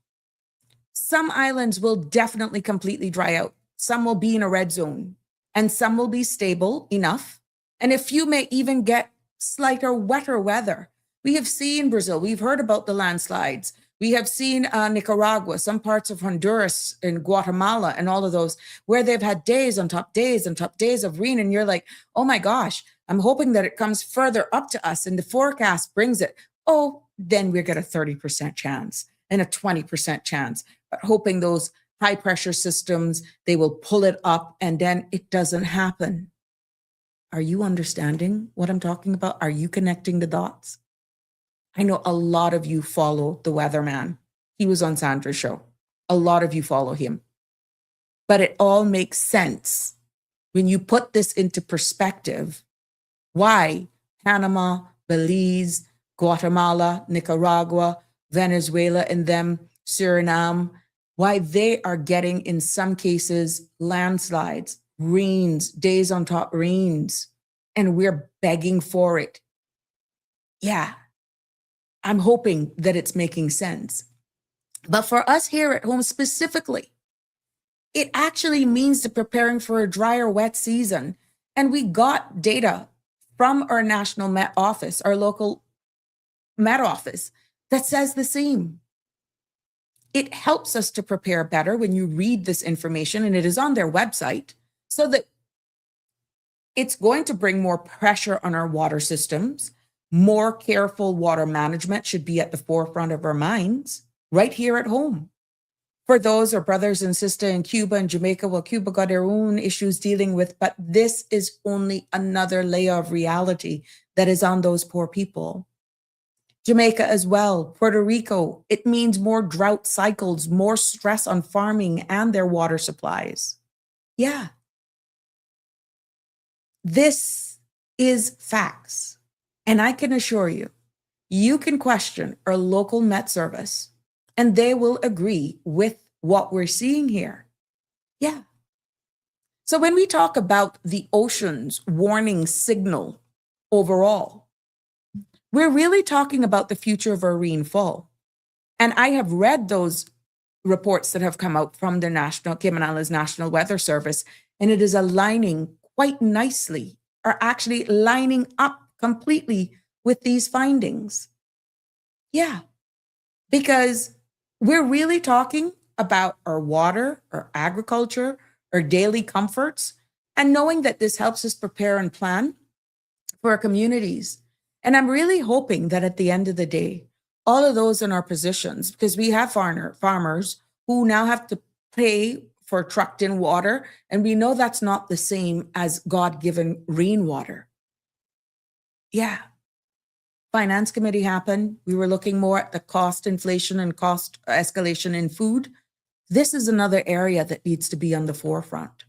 Some islands will definitely completely dry out. Some will be in a red zone, and some will be stable enough. And a few may even get slighter, wetter weather. We have seen Brazil. We've heard about the landslides. We have seen Nicaragua, some parts of Honduras and Guatemala and all of those, where they've had days on top days and top days of rain. And you're like, oh my gosh, I'm hoping that it comes further up to us and the forecast brings it. Oh, then we get a 30% chance and a 20% chance, but hoping those high pressure systems, they will pull it up and then it doesn't happen. Are you understanding what I'm talking about? Are you connecting the dots? I know a lot of you follow the weatherman. He was on Sandra's show. A lot of you follow him. But it all makes sense when you put this into perspective. Why Panama, Belize, Guatemala, Nicaragua, Venezuela, and them, Suriname, why they are getting, in some cases, landslides, rains, days on top rains, and we're begging for it. Yeah, I'm hoping that it's making sense. But for us here at home specifically, it actually means the preparing for a drier, wet season. And we got data from our national Met office, our local Met office, that says the same. It helps us to prepare better when you read this information, and it is on their website, so that it's going to bring more pressure on our water systems. More careful water management should be at the forefront of our minds right here at home. For those our brothers and sisters in Cuba and Jamaica, well, Cuba got their own issues dealing with, but this is only another layer of reality that is on those poor people. Jamaica as well, Puerto Rico, it means more drought cycles, more stress on farming and their water supplies. Yeah. This is facts. And I can assure you, you can question our local Met service and they will agree with what we're seeing here. Yeah. So when we talk about the ocean's warning signal overall, we're really talking about the future of our rainfall. And I have read those reports that have come out from the Cayman Islands National Weather Service, and it is aligning quite nicely, or actually lining up completely with these findings. Yeah, because we're really talking about our water, our agriculture, our daily comforts, and knowing that this helps us prepare and plan for our communities. And I'm really hoping that at the end of the day, all of those in our positions, because we have farmers who now have to pay for trucked in water, and we know that's not the same as God-given rainwater. Yeah. Finance committee happened. We were looking more at the cost inflation and cost escalation in food. This is another area that needs to be on the forefront.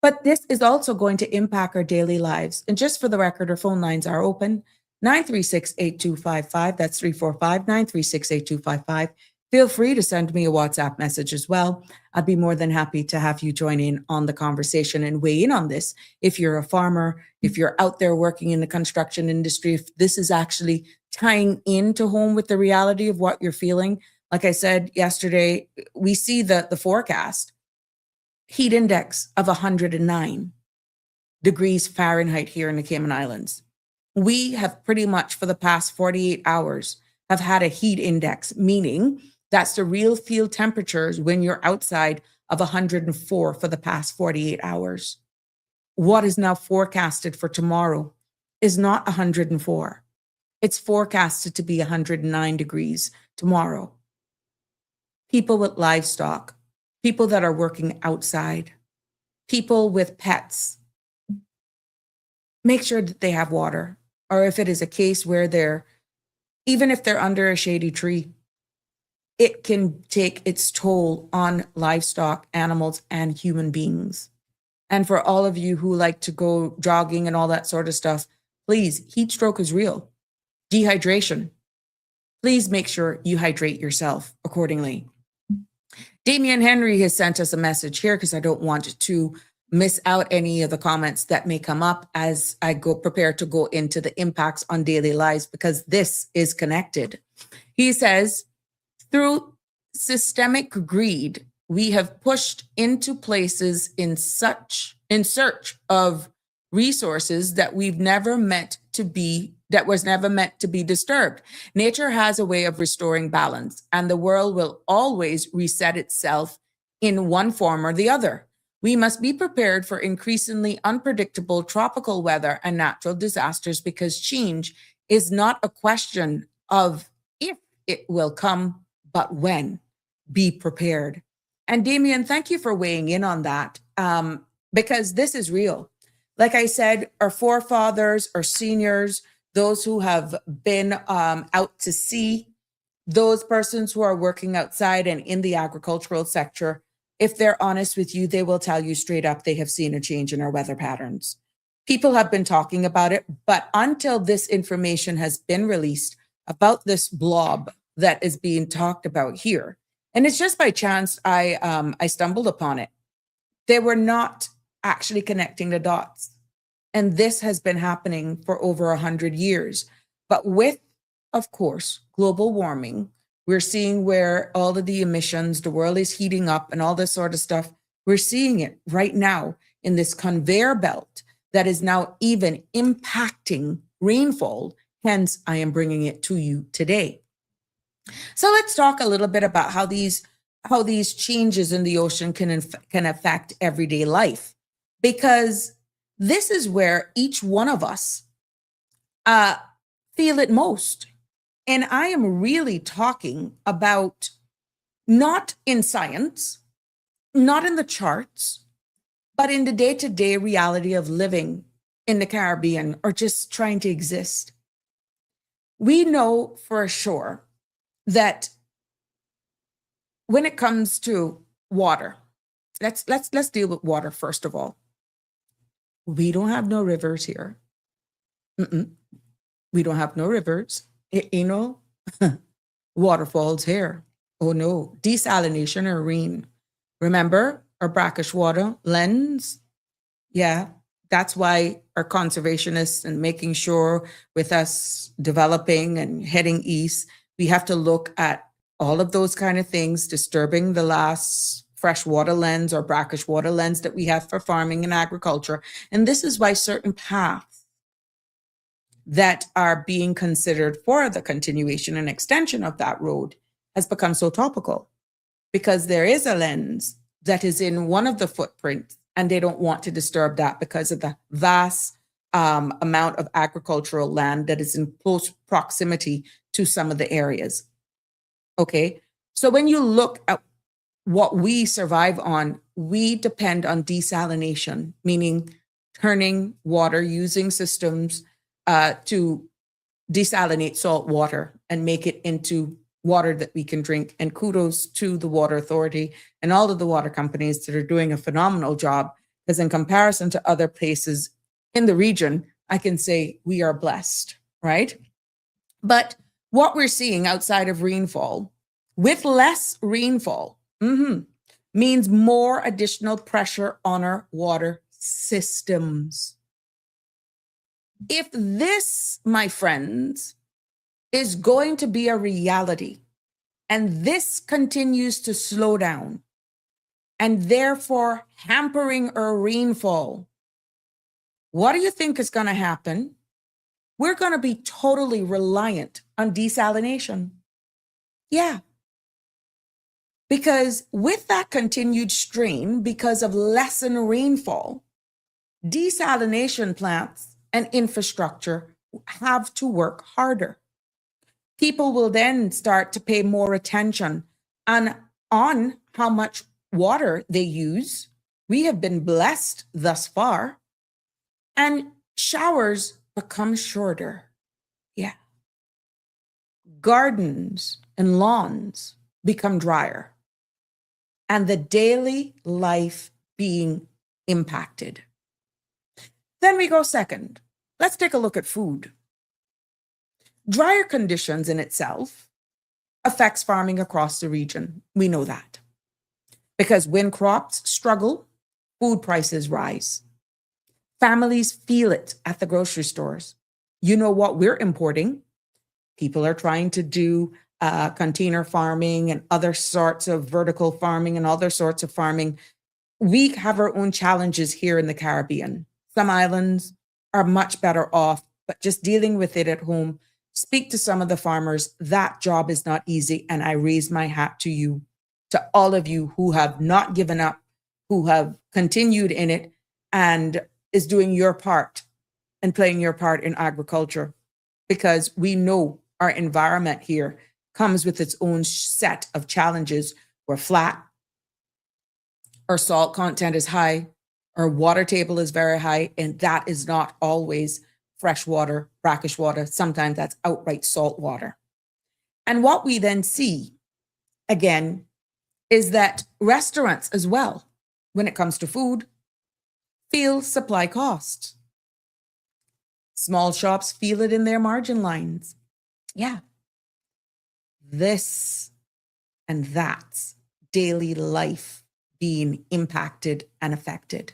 But this is also going to impact our daily lives. And just for the record, our phone lines are open. 936-8255. That's 345-936-8255. Feel free to send me a WhatsApp message as well. I'd be more than happy to have you join in on the conversation and weigh in on this. If you're a farmer, if you're out there working in the construction industry, if this is actually tying into home with the reality of what you're feeling. Like I said yesterday, we see the forecast. Heat index of 109 degrees Fahrenheit here in the Cayman Islands. We have pretty much for the past 48 hours have had a heat index, meaning that's the real field temperatures when you're outside of 104 for the past 48 hours. What is now forecasted for tomorrow is not 104. It's forecasted to be 109 degrees tomorrow. People with livestock, people that are working outside, people with pets, make sure that they have water. or if it is a case where even if they're under a shady tree, it can take its toll on livestock, animals, and human beings. And for all of you who like to go jogging and all that sort of stuff, please, heat stroke is real. Dehydration. Please make sure you hydrate yourself accordingly. Damien Henry has sent us a message here because I don't want to miss out any of the comments that may come up as I prepare to go into the impacts on daily lives, because this is connected. He says, through systemic greed, we have pushed into places in search of resources that was never meant to be disturbed. Nature has a way of restoring balance, and the world will always reset itself in one form or the other. We must be prepared for increasingly unpredictable tropical weather and natural disasters, because change is not a question of if it will come, but when. Be prepared. And Damien, thank you for weighing in on that, because this is real. Like I said, our forefathers, our seniors, those who have been out to sea, those persons who are working outside and in the agricultural sector, if they're honest with you, they will tell you straight up they have seen a change in our weather patterns. People have been talking about it, but until this information has been released about this blob that is being talked about here, and it's just by chance I stumbled upon it. They were not actually connecting the dots. And this has been happening for over 100 years. But with, of course, global warming, we're seeing where all of the emissions, the world is heating up and all this sort of stuff. We're seeing it right now in this conveyor belt that is now even impacting rainfall. Hence, I am bringing it to you today. So let's talk a little bit about how these changes in the ocean can affect everyday life, because this is where each one of us feel it most. And I am really talking about not in science, not in the charts, but in the day-to-day reality of living in the Caribbean or just trying to exist. We know for sure that when it comes to water, let's deal with water first of all. We don't have no rivers here. We don't have no rivers. You know, waterfalls here. Oh no, desalination or rain. Remember our brackish water lens? Yeah, that's why our conservationists and making sure with us developing and heading east, we have to look at all of those kind of things, disturbing the last freshwater lens or brackish water lens that we have for farming and agriculture. And this is why certain paths that are being considered for the continuation and extension of that road has become so topical, because there is a lens that is in one of the footprints and they don't want to disturb that because of the vast amount of agricultural land that is in close proximity to some of the areas. Okay, so when you look at what we survive on, we depend on desalination, meaning turning water, using systems to desalinate salt water and make it into water that we can drink. And kudos to the Water Authority and all of the water companies that are doing a phenomenal job, because in comparison to other places in the region, I can say we are blessed, right? But what we're seeing outside of rainfall, with less rainfall, means more additional pressure on our water systems. If this, my friends, is going to be a reality, and this continues to slow down, and therefore hampering our rainfall, what do you think is going to happen? We're going to be totally reliant on desalination. Yeah. Because with that continued strain, because of lessened rainfall, desalination plants and infrastructure have to work harder. People will then start to pay more attention on how much water they use. We have been blessed thus far. And showers becomes shorter. Yeah. Gardens and lawns become drier, and the daily life being impacted. Then we go second. Let's take a look at food. Drier conditions in itself affects farming across the region. We know that. Because when crops struggle, food prices rise. Families feel it at the grocery stores. You know what we're importing? People are trying to do container farming and other sorts of vertical farming and other sorts of farming. We have our own challenges here in the Caribbean. Some islands are much better off, but just dealing with it at home. Speak to some of the farmers. That job is not easy. And I raise my hat to you, to all of you who have not given up, who have continued in it and is doing your part and playing your part in agriculture, because we know our environment here comes with its own set of challenges. We're flat, our salt content is high, our water table is very high, and that is not always fresh water, brackish water. Sometimes that's outright salt water. And what we then see, again, is that restaurants as well, when it comes to food, feel supply costs. Small shops feel it in their margin lines. Yeah. This and that's daily life being impacted and affected.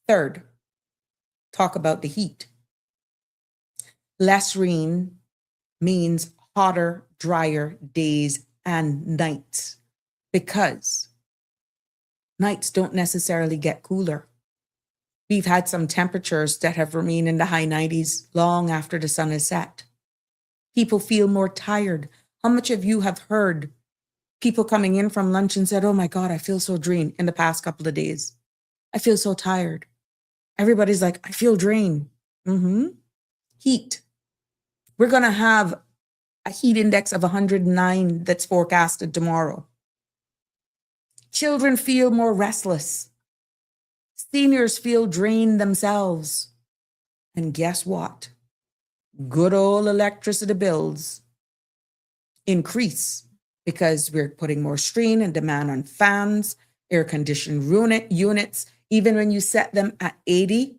Third, talk about the heat. Less rain means hotter, drier days and nights, because nights don't necessarily get cooler. We've had some temperatures that have remained in the high 90s long after the sun is set. People feel more tired. How much of you have heard people coming in from lunch and said, oh my God, I feel so drained in the past couple of days. I feel so tired. Everybody's like, I feel drained. Heat. We're going to have a heat index of 109 that's forecasted tomorrow. Children feel more restless. Seniors feel drained themselves. And guess what? Good old electricity bills increase because we're putting more strain and demand on fans, air-conditioned units. Even when you set them at 80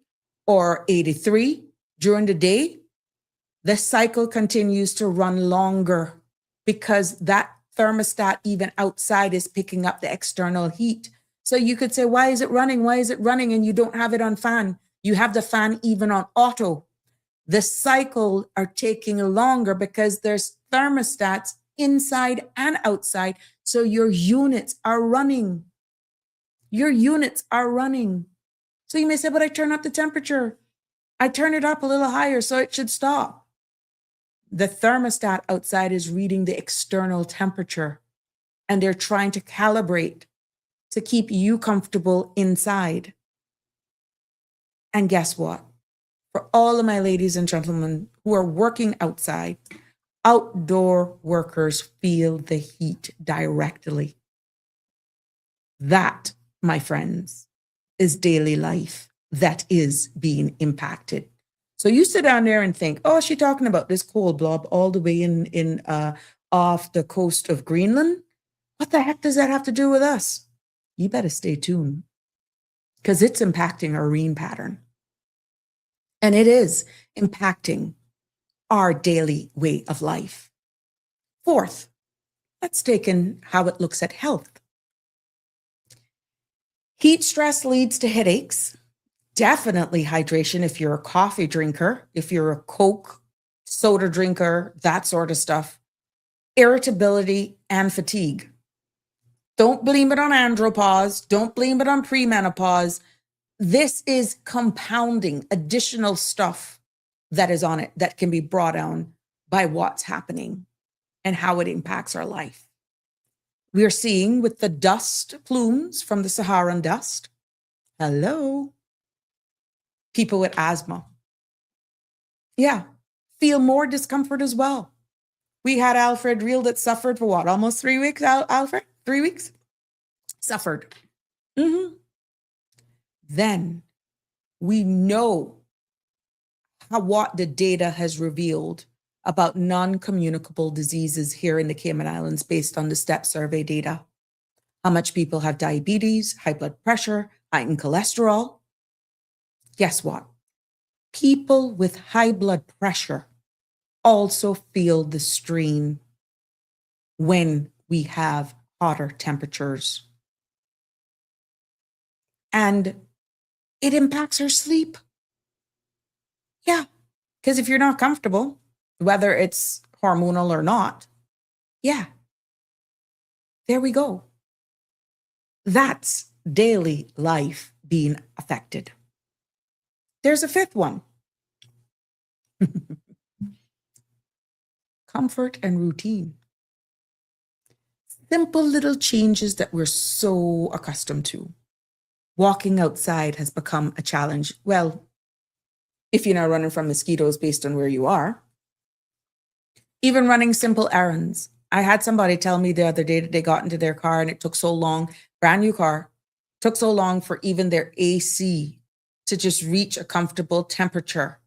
or 83 during the day, the cycle continues to run longer because that thermostat, even outside, is picking up the external heat. So you could say, why is it running? Why is it running? And you don't have it on fan. You have the fan even on auto. The cycle are taking longer because there's thermostats inside and outside. So your units are running. Your units are running. So you may say, but I turn up the temperature. I turn it up a little higher, so it should stop. The thermostat outside is reading the external temperature, and they're trying to calibrate to keep you comfortable inside. And guess what? For all of my ladies and gentlemen who are working outside, outdoor workers feel the heat directly. That, my friends, is daily life that is being impacted. So you sit down there and think, oh, she's talking about this cold blob all the way in off the coast of Greenland. What the heck does that have to do with us? You better stay tuned, because it's impacting our rain pattern. And it is impacting our daily way of life. Fourth, let's take in how it looks at health. Heat stress leads to headaches. Definitely hydration if you're a coffee drinker, if you're a Coke, soda drinker, that sort of stuff. Irritability and fatigue. Don't blame it on andropause. Don't blame it on premenopause. This is compounding additional stuff that is on it that can be brought on by what's happening and how it impacts our life. We are seeing with the dust plumes from the Saharan dust, people with asthma, feel more discomfort as well. We had Alfred Reel that suffered for what, almost 3 weeks, Alfred? 3 weeks? Suffered. Then we know what the data has revealed about non-communicable diseases here in the Cayman Islands based on the STEP survey data. How much people have diabetes, high blood pressure, heightened cholesterol. Guess what? People with high blood pressure also feel the strain when we have hotter temperatures. And it impacts our sleep. Yeah, because if you're not comfortable, whether it's hormonal or not, yeah, there we go. That's daily life being affected. There's a fifth one. Comfort and routine. Simple little changes that we're so accustomed to. Walking outside has become a challenge. Well, if you're not running from mosquitoes based on where you are. Even running simple errands. I had somebody tell me the other day that they got into their car and it took so long, brand new car, took so long for even their AC to just reach a comfortable temperature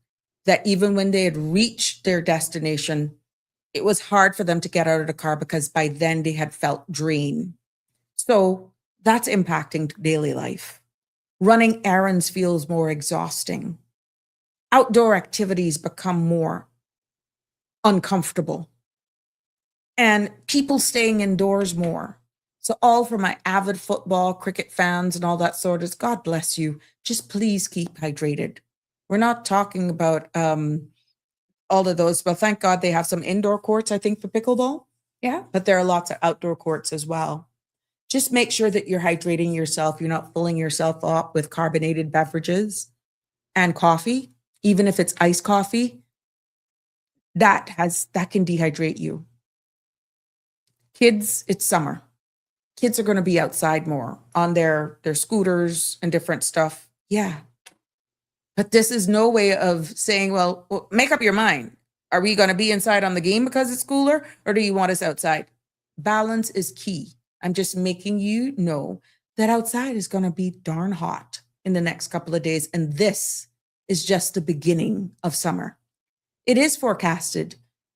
that even when they had reached their destination, it was hard for them to get out of the car because by then they had felt drained. So that's impacting daily life. Running errands feels more exhausting. Outdoor activities become more uncomfortable. And people staying indoors more. So all for my avid football, cricket fans and all that sort of, God bless you. Just please keep hydrated. We're not talking about all of those, but thank God they have some indoor courts, I think, for pickleball. Yeah, but there are lots of outdoor courts as well. Just make sure that you're hydrating yourself. You're not filling yourself up with carbonated beverages and coffee, even if it's iced coffee. That can dehydrate you. Kids, it's summer. Kids are going to be outside more on their scooters and different stuff. Yeah. But this is no way of saying, well, make up your mind. Are we going to be inside on the game because it's cooler, or do you want us outside? Balance is key. I'm just making you know that outside is going to be darn hot in the next couple of days. And this is just the beginning of summer. It is forecasted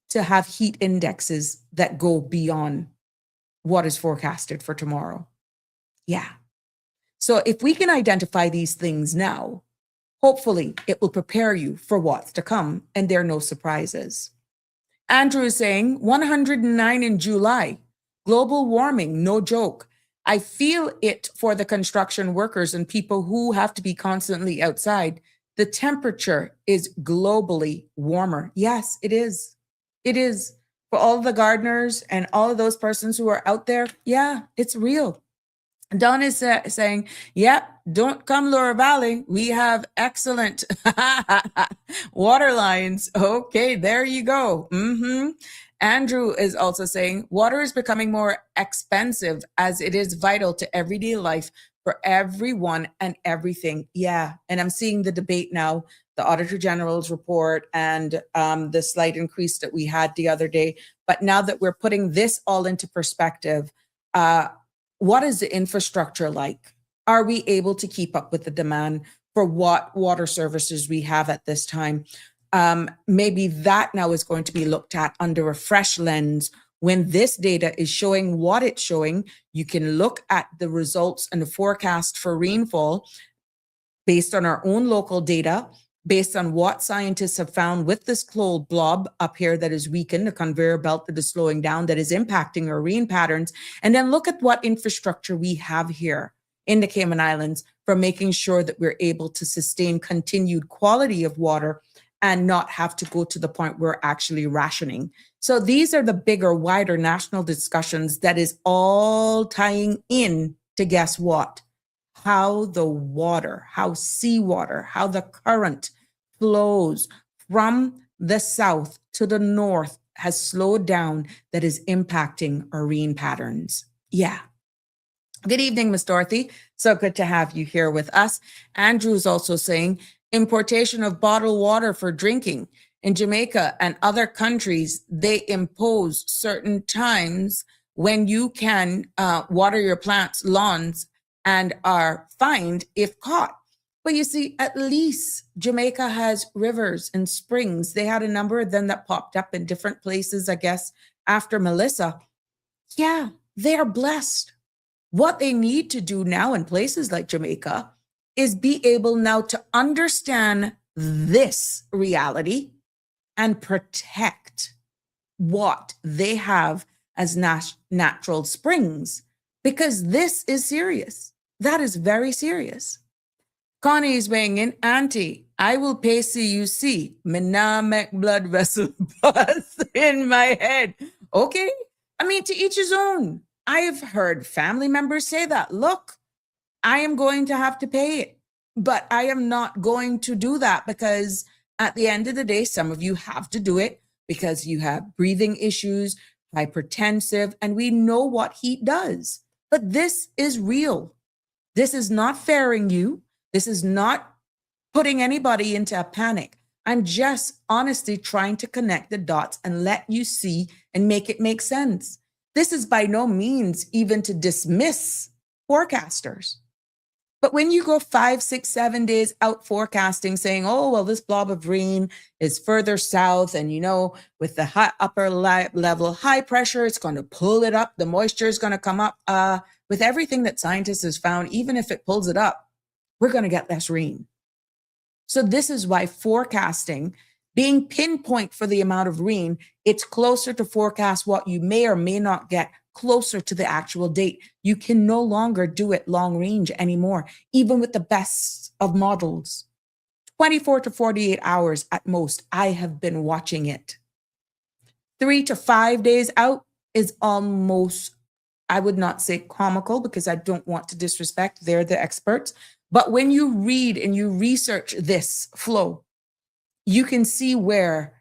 to have heat indexes that go beyond what is forecasted for tomorrow. Yeah. So if we can identify these things now, hopefully it will prepare you for what's to come, and there are no surprises. Andrew is saying 109 in July, global warming, no joke. I feel it for the construction workers and people who have to be constantly outside. The temperature is globally warmer. Yes, it is. It is. For all the gardeners and all of those persons who are out there, yeah, it's real. Don is saying, yeah, don't come Lower Valley. We have excellent water lines. Okay, there you go. Andrew is also saying, water is becoming more expensive as it is vital to everyday life for everyone and everything. Yeah, and I'm seeing the debate now, the Auditor General's report and the slight increase that we had the other day. But now that we're putting this all into perspective, what is the infrastructure like? Are we able to keep up with the demand for what water services we have at this time? Maybe that now is going to be looked at under a fresh lens. When this data is showing what it's showing, you can look at the results and the forecast for rainfall based on our own local data, based on what scientists have found with this cold blob up here that is weakened, the conveyor belt that is slowing down, that is impacting our rain patterns, and then look at what infrastructure we have here in the Cayman Islands for making sure that we're able to sustain continued quality of water and not have to go to the point where we're actually rationing. So these are the bigger, wider national discussions that is all tying in to guess what? How the water, how seawater, how the current flows from the south to the north has slowed down, that is impacting our rain patterns. Yeah. Good evening, Miss Dorothy. So good to have you here with us. Andrew is also saying importation of bottled water for drinking. In Jamaica and other countries, they impose certain times when you can water your plants, lawns, and are fined if caught. But you see, at least Jamaica has rivers and springs. They had a number of them that popped up in different places, I guess, after Melissa. Yeah, they are blessed. What they need to do now in places like Jamaica is be able now to understand this reality and protect what they have as natural springs, because this is serious. That is very serious. Connie is weighing in. Auntie, I will pay CUC. Me nah make blood vessel bust in my head. Okay. I mean, to each his own. I have heard family members say that. Look, I am going to have to pay it, but I am not going to do that, because at the end of the day, some of you have to do it because you have breathing issues, hypertensive, and we know what heat does. But this is real. This is not fairing you. This is not putting anybody into a panic. I'm just honestly trying to connect the dots and let you see and make it make sense. This is by no means even to dismiss forecasters. But when you go 5, 6, 7 days out forecasting, saying, oh, well, this blob of rain is further south, and, with the upper level high pressure, it's going to pull it up. The moisture is going to come up. With everything that scientists have found, even if it pulls it up, we're going to get less rain. So this is why forecasting, being pinpoint for the amount of rain, it's closer to forecast what you may or may not get closer to the actual date. You can no longer do it long range anymore, even with the best of models. 24 to 48 hours at most, I have been watching it. 3 to 5 days out is almost, I would not say comical, because I don't want to disrespect, they're the experts. But when you read and you research this flow, you can see where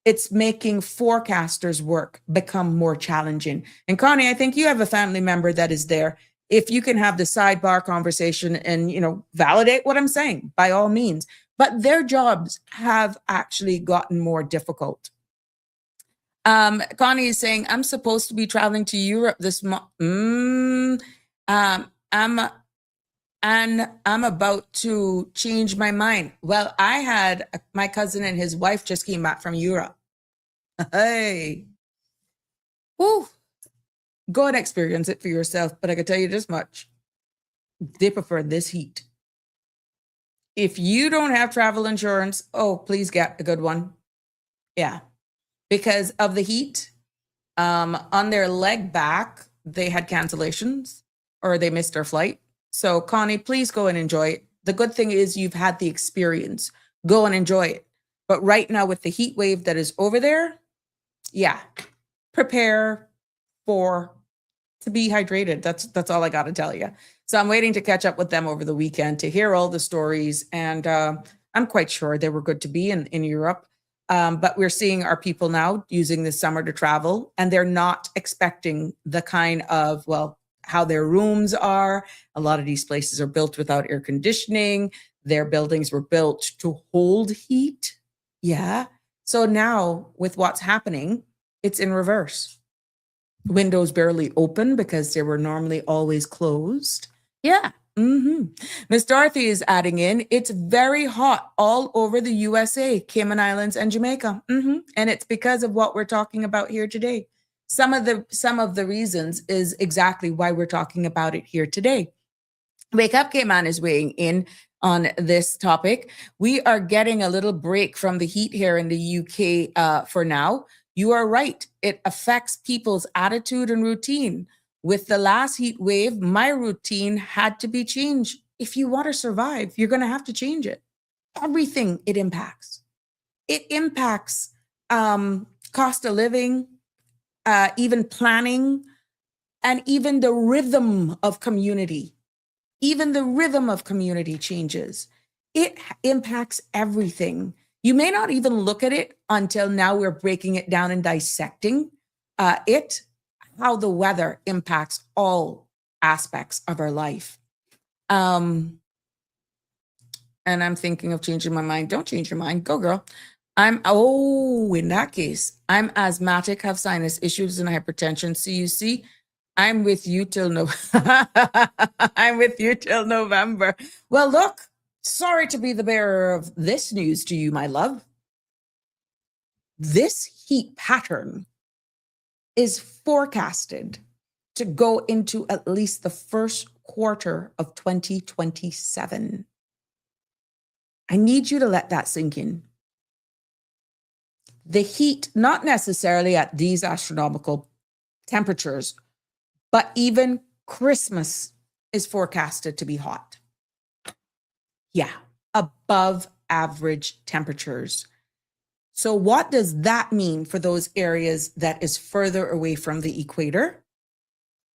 it's making forecasters' work become more challenging. And Connie, I think you have a family member that is there. If you can have the sidebar conversation and, validate what I'm saying, by all means. But their jobs have actually gotten more difficult. Connie is saying, I'm supposed to be traveling to Europe this month. I'm about to change my mind. Well, I had my cousin and his wife just came back from Europe. Hey. Woo. Go and experience it for yourself. But I can tell you this much. They prefer this heat. If you don't have travel insurance, please get a good one. Yeah. Because of the heat, on their leg back, they had cancellations or they missed their flight. So Connie, please go and enjoy it. The good thing is you've had the experience. Go and enjoy it. But right now with the heat wave that is over there, yeah, prepare to be hydrated. That's all I got to tell you. So I'm waiting to catch up with them over the weekend to hear all the stories. And I'm quite sure they were good to be in Europe. But we're seeing our people now using this summer to travel, and they're not expecting the kind of, how their rooms are. A lot of these places are built without air conditioning. Their buildings were built to hold heat. Yeah. So now with what's happening, it's in reverse. Windows barely open because they were normally always closed. Yeah. Miss Dorothy is adding in, it's very hot all over the USA, Cayman Islands and Jamaica. And it's because of what we're talking about here today. Some of the reasons is exactly why we're talking about it here today. Wake Up Cayman is weighing in on this topic. We are getting a little break from the heat here in the UK for now. You are right. It affects people's attitude and routine. With the last heat wave, my routine had to be changed. If you want to survive, you're going to have to change it. Everything it impacts. It impacts cost of living, even planning, and even the rhythm of community. Even the rhythm of community changes. It impacts everything. You may not even look at it until now we're breaking it down and dissecting how the weather impacts all aspects of our life. And I'm thinking of changing my mind. Don't change your mind. Go, girl. In that case, I'm asthmatic, have sinus issues and hypertension. So you see, I'm with you till I'm with you till November. Well, look, Sorry to be the bearer of this news to you, my love. This heat pattern is forecasted to go into at least the first quarter of 2027. I need you to let that sink in. The heat, not necessarily at these astronomical temperatures, but even Christmas is forecasted to be hot. Yeah, above average temperatures. So what does that mean for those areas that is further away from the equator?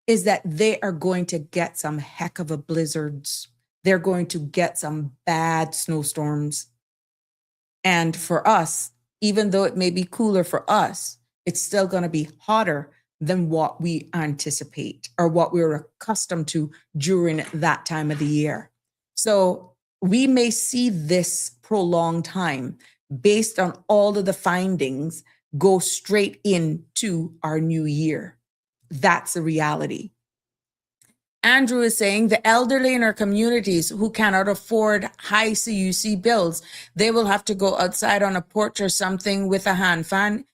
Is that they are going to get some heck of a blizzards. They're going to get some bad snowstorms. And for us, even though it may be cooler for us, it's still going to be hotter than what we anticipate or what we're accustomed to during that time of the year. So we may see this prolonged time based on all of the findings go straight into our new year. That's the reality. Andrew is saying the elderly in our communities who cannot afford high CUC bills, they will have to go outside on a porch or something with a hand fan.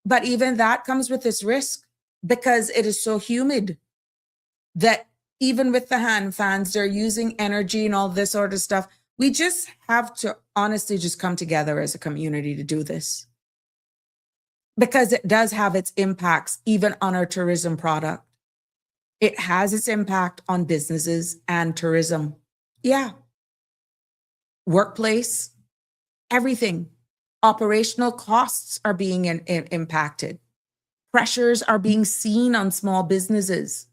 But even that comes with this risk because it is so humid that even with the hand fans, they're using energy and all this sort of stuff. We just have to honestly just come together as a community to do this because it does have its impacts even on our tourism product. It has its impact on businesses and tourism. Yeah. Workplace, everything. Operational costs are being impacted. Pressures are being seen on small businesses.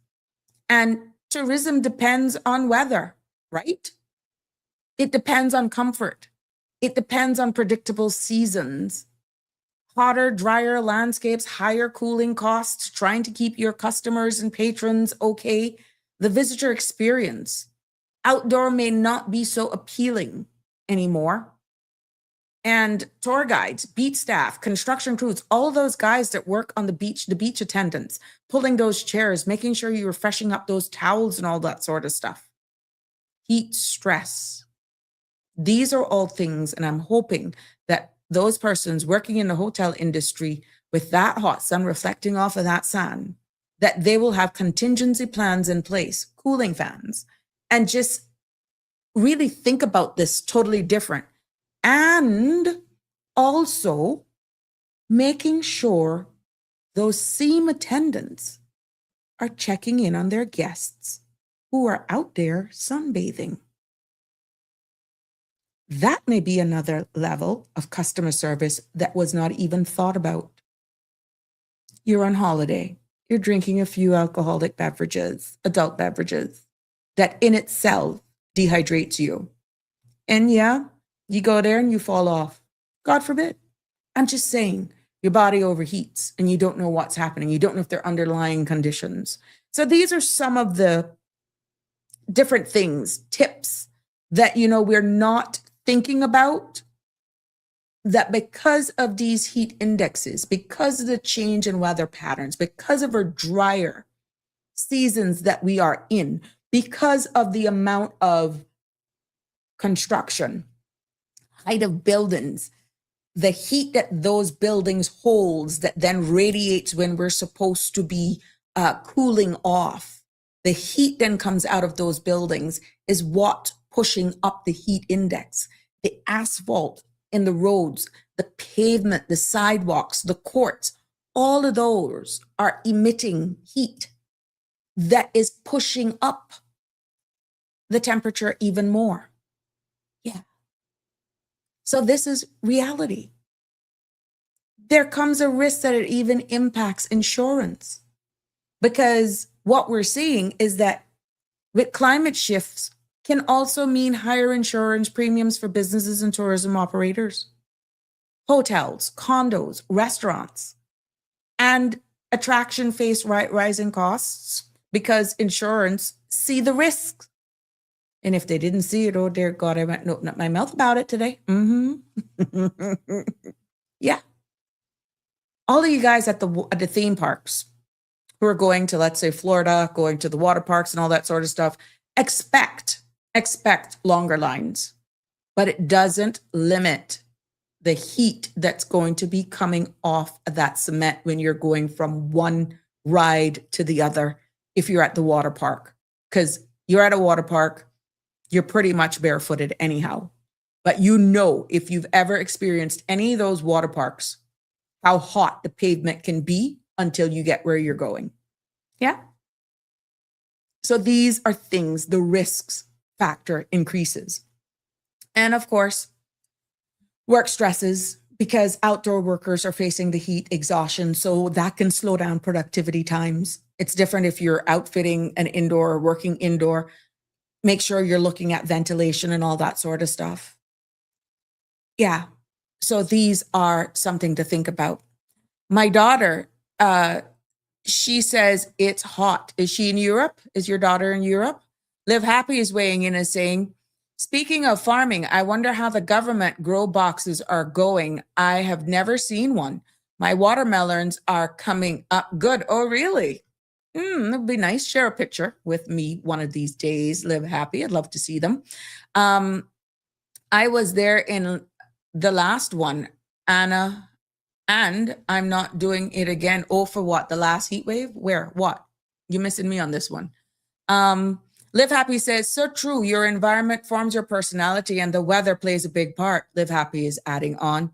And tourism depends on weather, right? It depends on comfort. It depends on predictable seasons. Hotter, drier landscapes, higher cooling costs, trying to keep your customers and patrons okay. The visitor experience. Outdoor may not be so appealing anymore. And tour guides, beach staff, construction crews, all those guys that work on the beach attendants, pulling those chairs, making sure you're freshening up those towels and all that sort of stuff. Heat stress. These are all things, and I'm hoping that those persons working in the hotel industry with that hot sun reflecting off of that sand, that they will have contingency plans in place, cooling fans, and just really think about this totally different. And also making sure those same attendants are checking in on their guests who are out there sunbathing. That may be another level of customer service that was not even thought about. You're on holiday. You're drinking a few alcoholic beverages, adult beverages, that in itself dehydrates you. And yeah, you go there and you fall off. God forbid. I'm just saying, your body overheats and you don't know what's happening. You don't know if there are underlying conditions. So these are some of the different things, tips that, we're not thinking about, that because of these heat indexes, because of the change in weather patterns, because of our drier seasons that we are in, because of the amount of construction, height of buildings, the heat that those buildings holds that then radiates when we're supposed to be cooling off, the heat then comes out of those buildings is what pushing up the heat index. The asphalt in the roads, the pavement, the sidewalks, the courts, all of those are emitting heat that is pushing up the temperature even more. Yeah. So this is reality. There comes a risk that it even impacts insurance, because what we're seeing is that with climate shifts can also mean higher insurance premiums for businesses and tourism operators, hotels, condos, restaurants, and attraction face rising costs because insurance see the risks. And if they didn't see it, oh dear God, I went open up my mouth about it today. Yeah. All of you guys at the theme parks who are going to, let's say, Florida, going to the water parks and all that sort of stuff, expect longer lines. but it doesn't limit the heat that's going to be coming off of that cement when you're going from one ride to the other if you're at the water park. Because you're at a water park, you're pretty much barefooted anyhow. But you know, if you've ever experienced any of those water parks, how hot the pavement can be until you get where you're going. Yeah. So these are things, the risks factor increases. And of course, work stresses, because outdoor workers are facing the heat exhaustion. So that can slow down productivity times. It's different if you're outfitting an indoor or working indoor. Make sure you're looking at ventilation and all that sort of stuff. Yeah. So these are something to think about. My daughter, she says it's hot. Is she in Europe? Is your daughter in Europe? 𝗪𝗵𝗲 is weighing in and saying, speaking of farming, I wonder how the government grow boxes are going. I have never seen one. My watermelons are coming up good. Oh, really? It'd be nice. Share a picture with me one of these days. 𝗪𝗵𝗲. I'd love to see them. I was there in the last one, Anna, and I'm not doing it again. Oh, for what? The last heat wave? Where? What? You're missing me on this one. 𝗪𝗵𝗲 says, so true. Your environment forms your personality and the weather plays a big part. 𝗪𝗵𝗲 is adding on.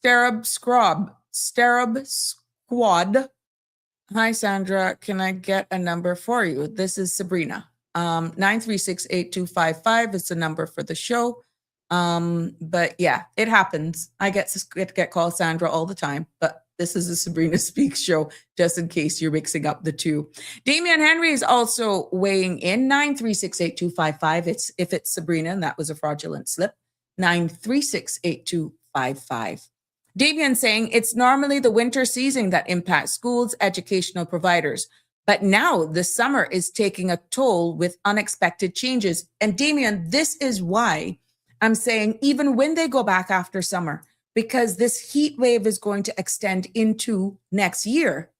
𝗪𝗵𝗁𝗲. Hi, Sandra. Can I get a number for you? This is Sabrina. 9368255 is the number for the show. But yeah, it happens. I get called Sandra all the time, but this is a Sabrina Speaks show, just in case you're mixing up the two. Damian Henry is also weighing in. 9368255. If it's Sabrina and that was a fraudulent slip. 9368255. Damian saying it's normally the winter season that impacts schools, educational providers. But now the summer is taking a toll with unexpected changes. And Damian, this is why I'm saying even when they go back after summer, because this heat wave is going to extend into next year,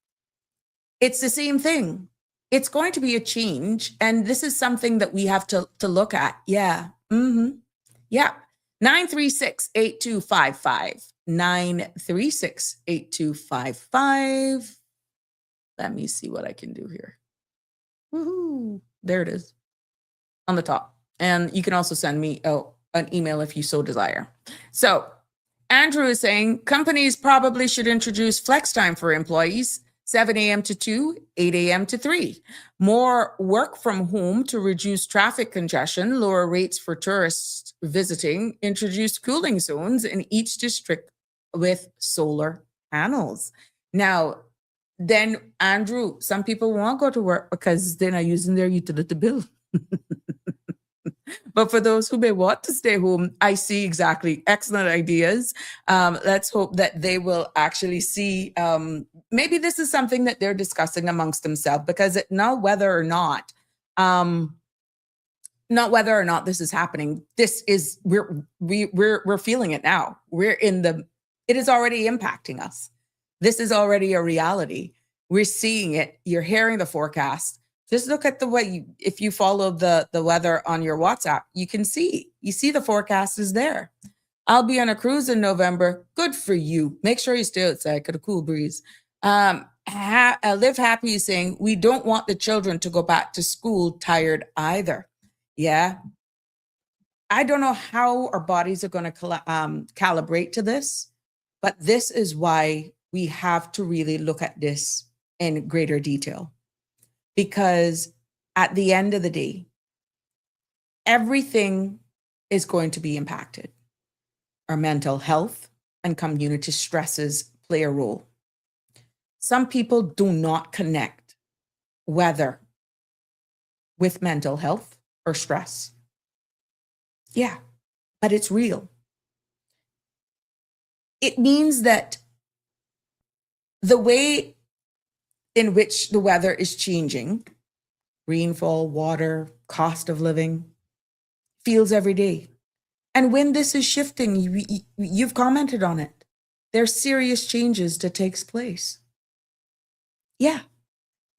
it's the same thing. It's going to be a change. And this is something that we have to look at. Yeah. Yeah. 9368255. 9368255. Let me see what I can do here. Woohoo. There it is on the top. And you can also send me an email if you so desire. So Andrew is saying companies probably should introduce flex time for employees, 7 a.m. to 2, 8 a.m. to 3. More work from home to reduce traffic congestion, lower rates for tourists visiting, introduce cooling zones in each district with solar panels. Now, then, Andrew, some people won't go to work because they're not using their utility bill. But for those who may want to stay home, I see exactly excellent ideas. Let's hope that they will actually see, maybe this is something that they're discussing amongst themselves, because not whether or not this is happening, this is, we're feeling it now. It is already impacting us. This is already a reality. We're seeing it. You're hearing the forecast. Just look at the way, if you follow the weather on your WhatsApp, you see the forecast is there. I'll be on a cruise in November. Good for you. Make sure you stay outside, get a cool breeze. 𝗪𝗵𝗲 is saying, we don't want the children to go back to school tired either. Yeah. I don't know how our bodies are going to calibrate to this, but this is why we have to really look at this in greater detail. Because at the end of the day, everything is going to be impacted. Our mental health and community stresses play a role. Some people do not connect weather with mental health or stress. Yeah, but it's real. It means that the way in which the weather is changing, rainfall, water, cost of living, feels every day. And when this is shifting, you've commented on it. There's serious changes that takes place. Yeah.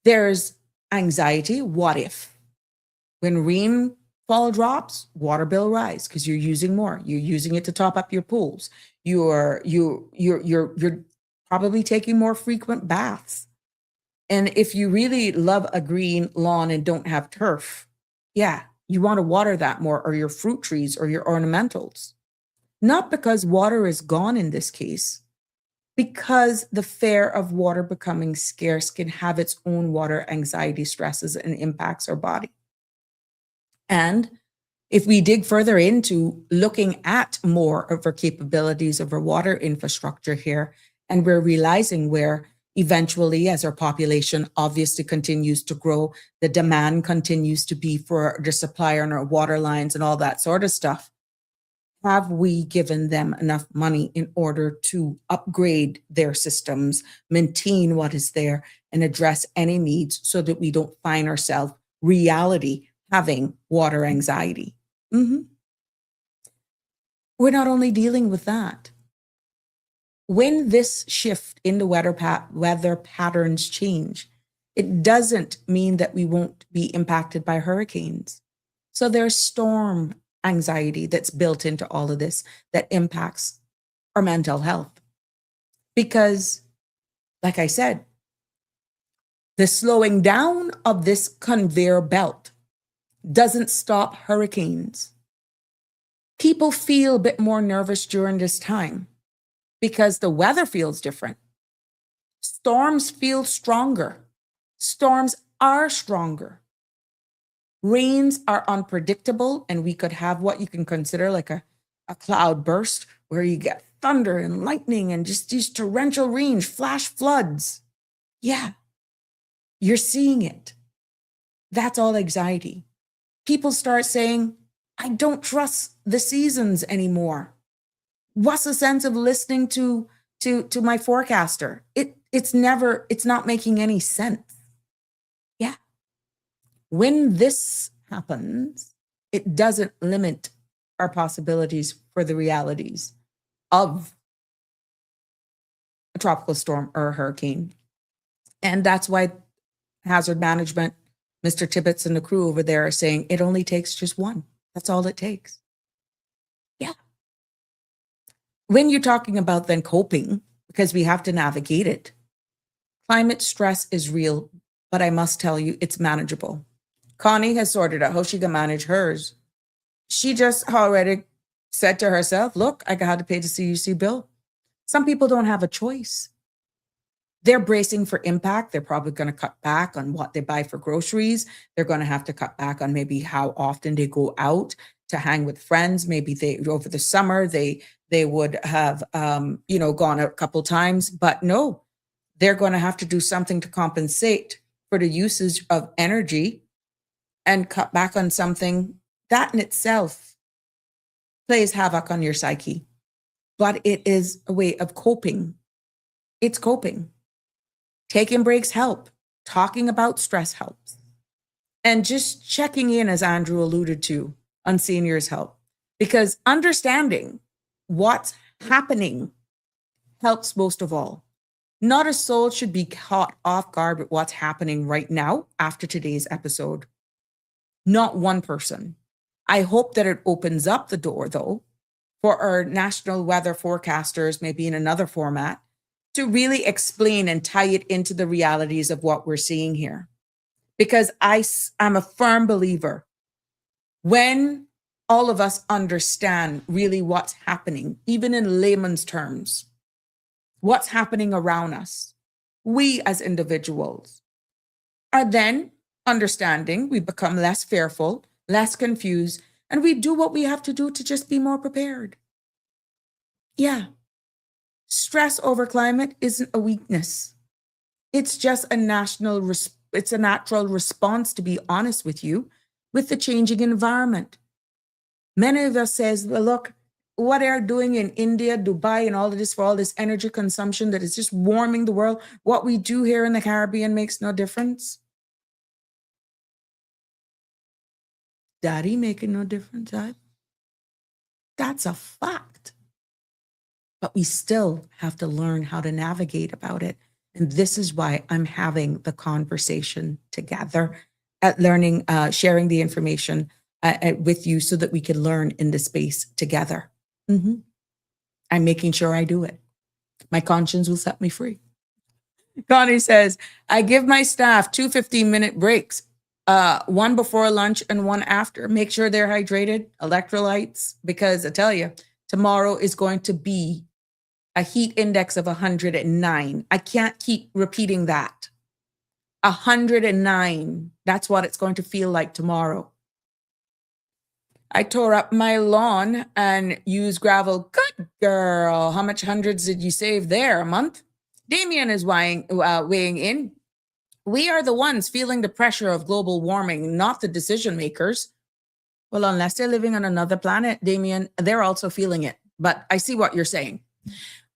There's anxiety. What if? When rain fall drops, water bill rise because you're using more. You're using it to top up your pools. You're probably taking more frequent baths. And if you really love a green lawn and don't have turf, yeah, you want to water that more, or your fruit trees or your ornamentals. Not because water is gone in this case, because the fear of water becoming scarce can have its own water anxiety stresses and impacts our body. And if we dig further into looking at more of our capabilities of our water infrastructure here, and we're realizing where eventually, as our population obviously continues to grow, the demand continues to be for the supply on our water lines and all that sort of stuff. Have we given them enough money in order to upgrade their systems, maintain what is there, and address any needs so that we don't find ourselves reality having water anxiety? We're not only dealing with that. When this shift in the weather patterns change, it doesn't mean that we won't be impacted by hurricanes. So there's storm anxiety that's built into all of this that impacts our mental health. Because, like I said, the slowing down of this conveyor belt doesn't stop hurricanes. People feel a bit more nervous during this time because the weather feels different. Storms feel stronger. Storms are stronger. Rains are unpredictable, and we could have what you can consider like a cloud burst where you get thunder and lightning and just these torrential rains, flash floods. Yeah, you're seeing it. That's all anxiety. People start saying, I don't trust the seasons anymore. What's the sense of listening to my forecaster? It's not making any sense. Yeah. When this happens, it doesn't limit our possibilities for the realities of a tropical storm or a hurricane. And that's why hazard management, Mr. Tibbetts and the crew over there are saying it only takes just one. That's all it takes. Yeah. When you're talking about then coping, because we have to navigate it, climate stress is real, but I must tell you, it's manageable. Connie has sorted out how she can manage hers. She just already said to herself, look, I got to pay the CUC bill. Some people don't have a choice. They're bracing for impact. They're probably going to cut back on what they buy for groceries. They're going to have to cut back on maybe how often they go out to hang with friends. Maybe over the summer, they would have, gone out a couple times, but no, they're going to have to do something to compensate for the usage of energy and cut back on something that in itself plays havoc on your psyche. But it is a way of coping. It's coping. Taking breaks help. Talking about stress helps. And just checking in, as Andrew alluded to, on seniors help. Because understanding what's happening helps most of all. Not a soul should be caught off guard with what's happening right now after today's episode. Not one person. I hope that it opens up the door, though, for our national weather forecasters, maybe in another format, to really explain and tie it into the realities of what we're seeing here. Because I'm a firm believer, when all of us understand really what's happening, even in layman's terms, what's happening around us, we as individuals are then understanding, we become less fearful, less confused, and we do what we have to do to just be more prepared. Yeah. Stress over climate isn't a weakness. It's just it's a natural response, to be honest with you, with the changing environment. Many of us says, well, look, what they're doing in India, Dubai, and all of this for all this energy consumption that is just warming the world. What we do here in the Caribbean makes no difference. Daddy making no difference, right? That's a fact. But we still have to learn how to navigate about it. And this is why I'm having the conversation together at learning, sharing the information with you so that we can learn in this space together. I'm making sure I do it. My conscience will set me free. Connie says, I give my staff 2 15-minute breaks, one before lunch and one after. Make sure they're hydrated, electrolytes, because I tell you, tomorrow is going to be a heat index of 109. I can't keep repeating that. 109. That's what it's going to feel like tomorrow. I tore up my lawn and used gravel. Good girl. How much hundreds did you save there? A month? Damien is weighing in. We are the ones feeling the pressure of global warming, not the decision makers. Well, unless they're living on another planet, Damien, they're also feeling it. But I see what you're saying.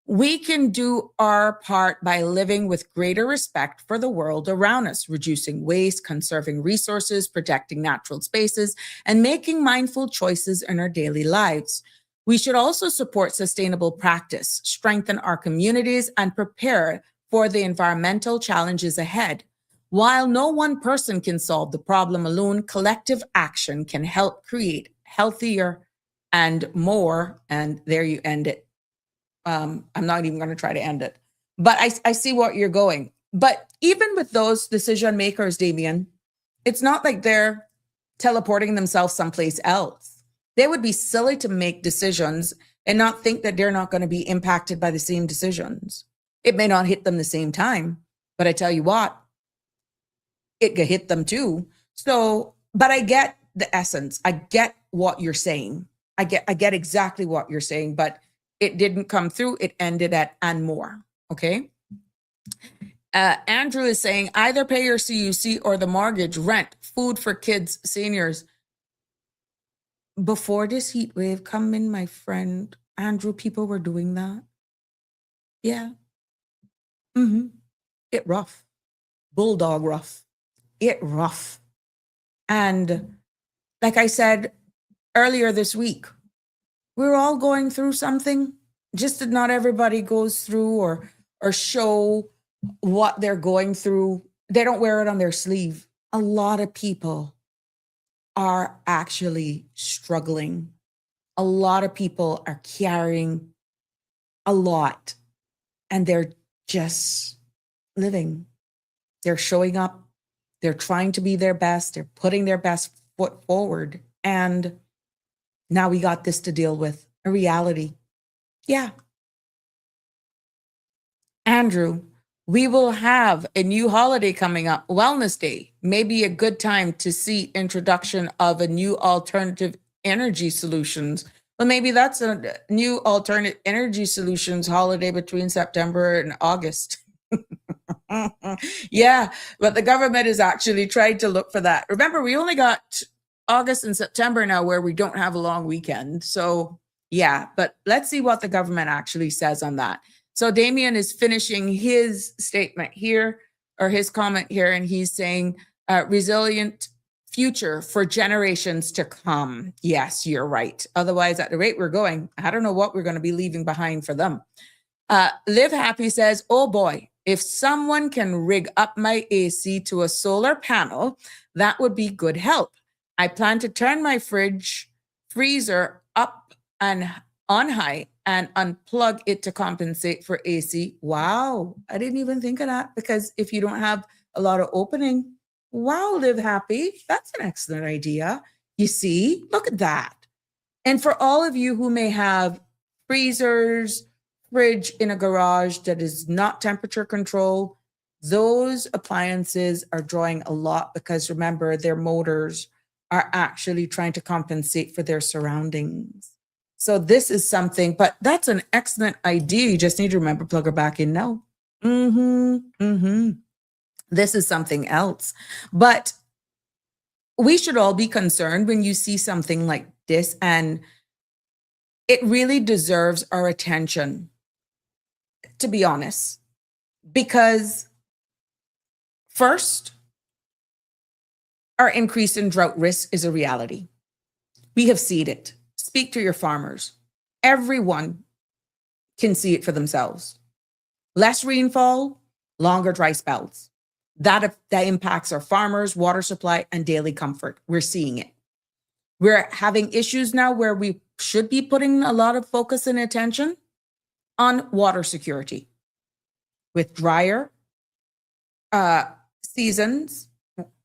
We can do our part by living with greater respect for the world around us, reducing waste, conserving resources, protecting natural spaces, and making mindful choices in our daily lives. We should also support sustainable practice, strengthen our communities, and prepare for the environmental challenges ahead. While no one person can solve the problem alone, collective action can help create healthier and more, and there you end it. I'm not even going to try to end it, but I see what you're going. But even with those decision makers, Damien, it's not like they're teleporting themselves someplace else. They would be silly to make decisions and not think that they're not going to be impacted by the same decisions. It may not hit them the same time, but I tell you what, it could hit them too. So, but I get the essence. I get what you're saying. I get exactly what you're saying, but it didn't come through. It ended at and more. Okay. Andrew is saying either pay your CUC or the mortgage, rent, food for kids, seniors. Before this heat wave come in, my friend Andrew, people were doing that. Yeah. It rough. Bulldog rough. It rough. And like I said earlier this week, we're all going through something, just that not everybody goes through or show what they're going through. They don't wear it on their sleeve. A lot of people are actually struggling. A lot of people are carrying a lot, and they're just living. They're showing up. They're trying to be their best. They're putting their best foot forward. And now we got this to deal with, a reality. Yeah. Andrew, we will have a new holiday coming up, Wellness Day. Maybe a good time to see introduction of a new alternative energy solutions. Well, maybe that's a new alternate energy solutions holiday between September and August. Yeah, but the government is actually trying to look for that. Remember, we only got August and September now where we don't have a long weekend. So yeah, but let's see what the government actually says on that. So Damien is finishing his statement here, or his comment here, and he's saying resilient future for generations to come. Yes, you're right. Otherwise, at the rate we're going, I don't know what we're going to be leaving behind for them. Live Happy says, oh boy, if someone can rig up my AC to a solar panel, that would be good help. I plan to turn my freezer up and on high and unplug it to compensate for AC. Wow, I didn't even think of that, because if you don't have a lot of opening, wow, Live Happy, that's an excellent idea. You see, look at that. And for all of you who may have freezers, fridge in a garage that is not temperature controlled, those appliances are drawing a lot, because remember, their motors are actually trying to compensate for their surroundings. So this is something, but that's an excellent idea. You just need to remember, plug her back in now. This is something else. But we should all be concerned when you see something like this, and it really deserves our attention, to be honest, because first, our increase in drought risk is a reality. We have seen it. Speak to your farmers. Everyone can see it for themselves. Less rainfall, longer dry spells. That impacts our farmers, water supply, and daily comfort. We're seeing it. We're having issues now where we should be putting a lot of focus and attention on water security with drier seasons,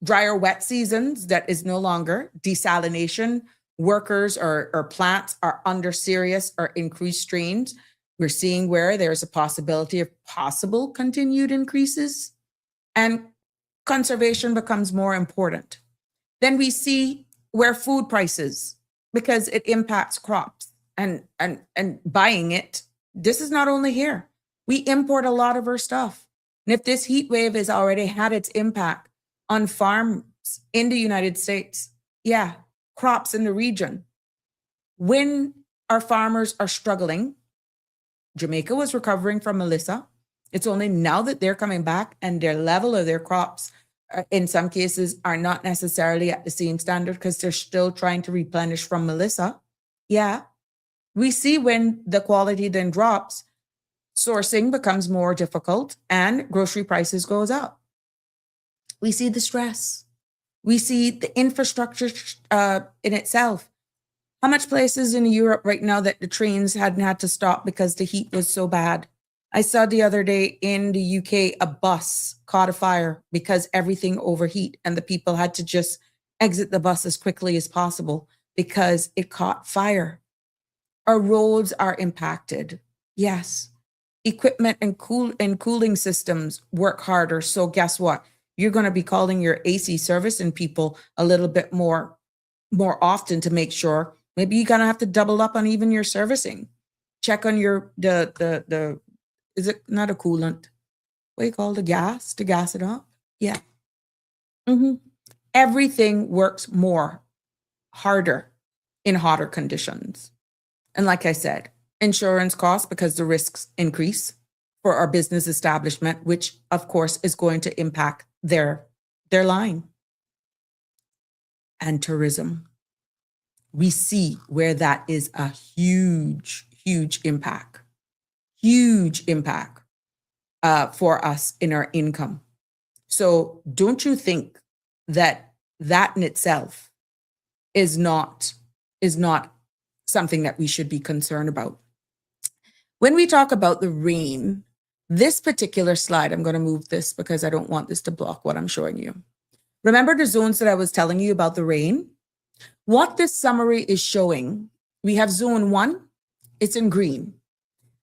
drier wet seasons that is no longer desalination. Workers or plants are under serious or increased strains. We're seeing where there's a possibility of possible continued increases, and conservation becomes more important. Then we see where food prices, because it impacts crops and buying it. This is not only here. We import a lot of our stuff. And if this heat wave has already had its impact on farms in the United States, yeah, crops in the region. When our farmers are struggling, Jamaica was recovering from Melissa. It's only now that they're coming back and their level of their crops in some cases are not necessarily at the same standard because they're still trying to replenish from Melissa. Yeah, we see when the quality then drops, sourcing becomes more difficult and grocery prices goes up. We see the stress. We see the infrastructure in itself. How much places in Europe right now that the trains hadn't had to stop because the heat was so bad? I saw the other day in the UK, a bus caught a fire because everything overheat and the people had to just exit the bus as quickly as possible because it caught fire. Our roads are impacted. Yes. Equipment and cooling systems work harder. So guess what? You're going to be calling your AC service and people a little bit more often to make sure. Maybe you're going to have to double up on even your servicing. Check on your, is it not a coolant? What do you call the gas to gas it up? Yeah. Everything works harder in hotter conditions. And like I said, insurance costs because the risks increase for our business establishment, which of course is going to impact their line. And tourism. We see where that is a huge impact. Huge impact for us in our income. So don't you think that in itself is not something that we should be concerned about? When we talk about the rain, this particular slide, I'm going to move this because I don't want this to block what I'm showing you. Remember the zones that I was telling you about the rain? What this summary is showing, we have zone 1, it's in green.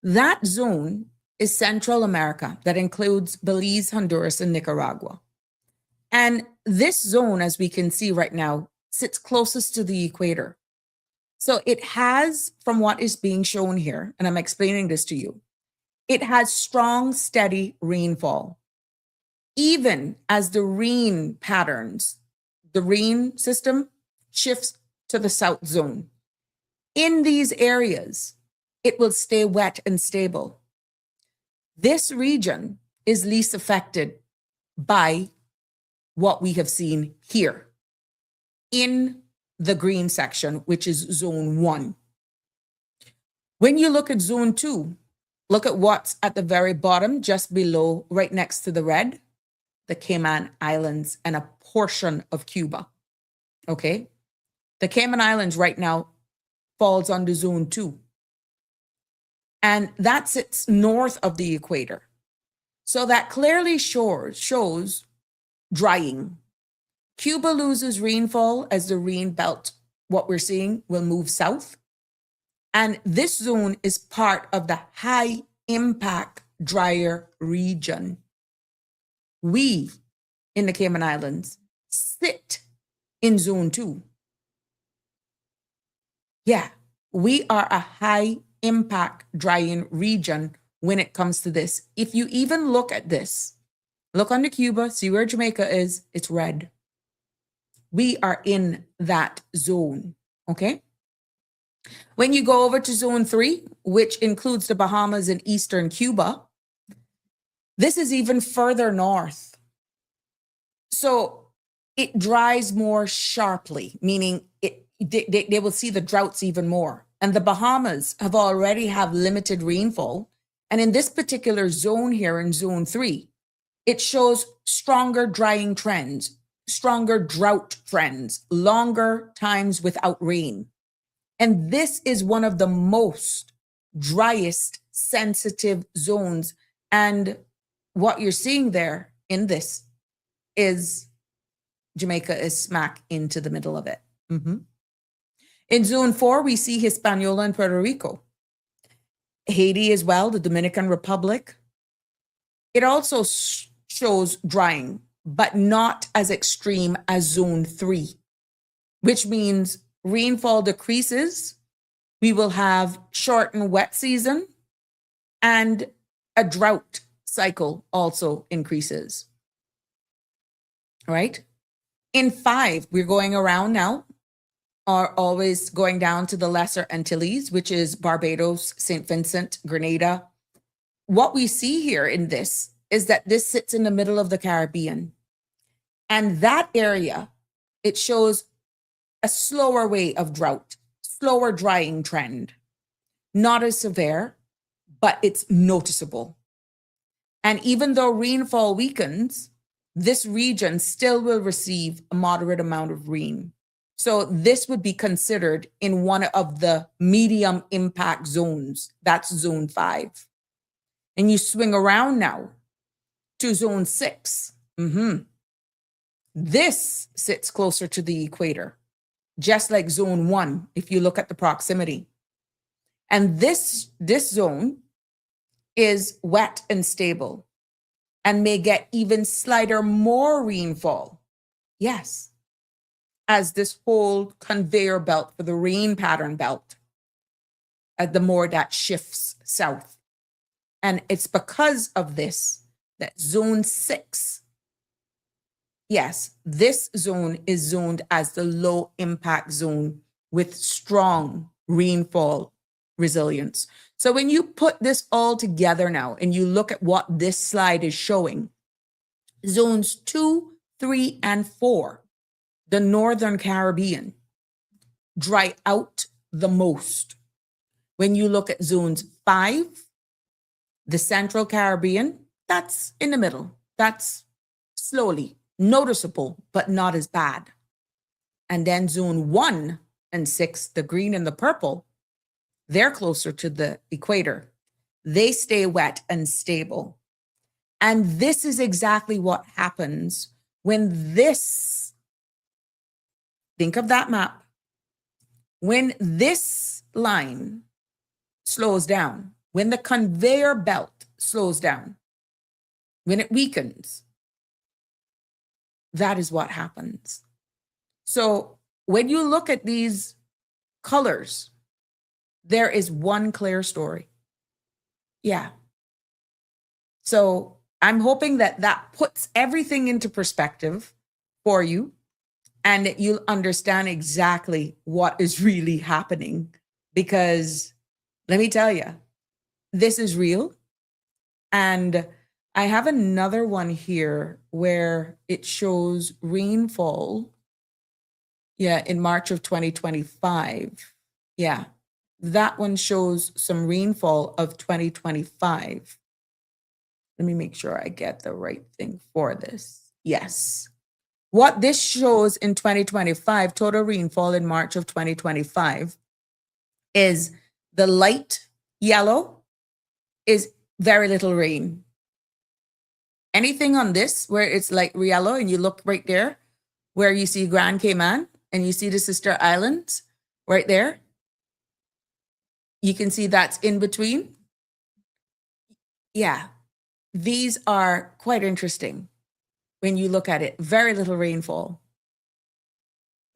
That zone is Central America. That includes Belize, Honduras, and Nicaragua. And this zone, as we can see right now, sits closest to the equator. So it has, from what is being shown here, and I'm explaining this to you, it has strong, steady rainfall. Even as the rain patterns, the rain system shifts to the south zone. In these areas, it will stay wet and stable. This region is least affected by what we have seen here in the green section, which is zone 1. When you look at zone 2, look at what's at the very bottom, just below, right next to the red, the Cayman Islands and a portion of Cuba. Okay? The Cayman Islands right now falls under zone 2. And that sits north of the equator. So that clearly shows drying. Cuba loses rainfall as the rain belt, what we're seeing, will move south. And this zone is part of the high impact drier region. We in the Cayman Islands sit in zone 2. Yeah, we are a high impact drying region when it comes to this. If you even look at this, look under Cuba, see where Jamaica is, it's red. We are in that zone, okay? When you go over to zone 3, which includes the Bahamas and eastern Cuba, this is even further north. So it dries more sharply, meaning they will see the droughts even more. And the Bahamas already have limited rainfall. And in this particular zone here in zone 3, it shows stronger drying trends. stronger drought trends, longer times without rain. And this is one of the most driest sensitive zones. And what you're seeing there in this is Jamaica is smack into the middle of it. In zone 4, we see Hispaniola and Puerto Rico. Haiti as well, the Dominican Republic. It also shows drying, but not as extreme as zone 3, which means rainfall decreases. We will have shortened wet season, and a drought cycle also increases. All right. In 5, we're going around now, are always going down to the Lesser Antilles, which is Barbados, St. Vincent, Grenada. What we see here in this is that this sits in the middle of the Caribbean. And that area, it shows a slower way of drought, slower drying trend. Not as severe, but it's noticeable. And even though rainfall weakens, this region still will receive a moderate amount of rain. So this would be considered in one of the medium impact zones. That's zone 5. And you swing around now to zone 6. This sits closer to the equator, just like zone 1, if you look at the proximity. And this zone is wet and stable and may get even slighter more rainfall. Yes. As this whole conveyor belt for the rain pattern belt, the more that shifts south. And it's because of this that zone 6, yes, this zone is zoned as the low impact zone with strong rainfall resilience. So when you put this all together now and you look at what this slide is showing, zones 2, 3, and 4, the Northern Caribbean, dry out the most. When you look at zones 5, the Central Caribbean, that's in the middle. That's slowly noticeable, but not as bad. And then zone 1 and 6, the green and the purple, they're closer to the equator. They stay wet and stable. And this is exactly what happens when this, think of that map, when this line slows down, when the conveyor belt slows down, when it weakens, that is what happens. So when you look at these colors, there is one clear story. Yeah. So I'm hoping that that puts everything into perspective for you and that you'll understand exactly what is really happening. Because let me tell you, this is real. And I have another one here where it shows rainfall. Yeah, in March of 2025. Yeah, that one shows some rainfall of 2025. Let me make sure I get the right thing for this. Yes. What this shows in 2025, total rainfall in March of 2025, is the light yellow is very little rain. Anything on this where it's like yellow and you look right there where you see Grand Cayman and you see the sister islands right there, you can see that's in between. Yeah, these are quite interesting when you look at it. Very little rainfall.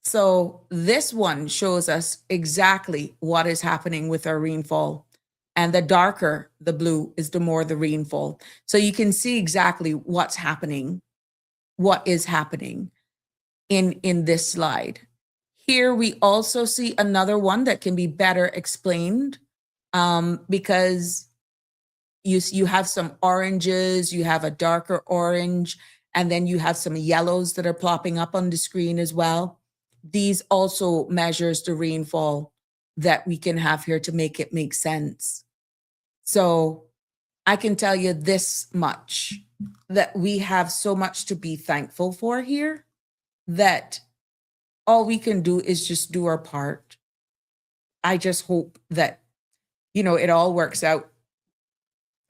So this one shows us exactly what is happening with our rainfall. And the darker the blue is, the more the rainfall. So you can see exactly what's happening, what is happening in this slide. Here we also see another one that can be better explained because you have some oranges, you have a darker orange, and then you have some yellows that are plopping up on the screen as well. These also measures the rainfall that we can have here to make it make sense. So I can tell you this much, that we have so much to be thankful for here. that all we can do is just do our part. I just hope that, it all works out,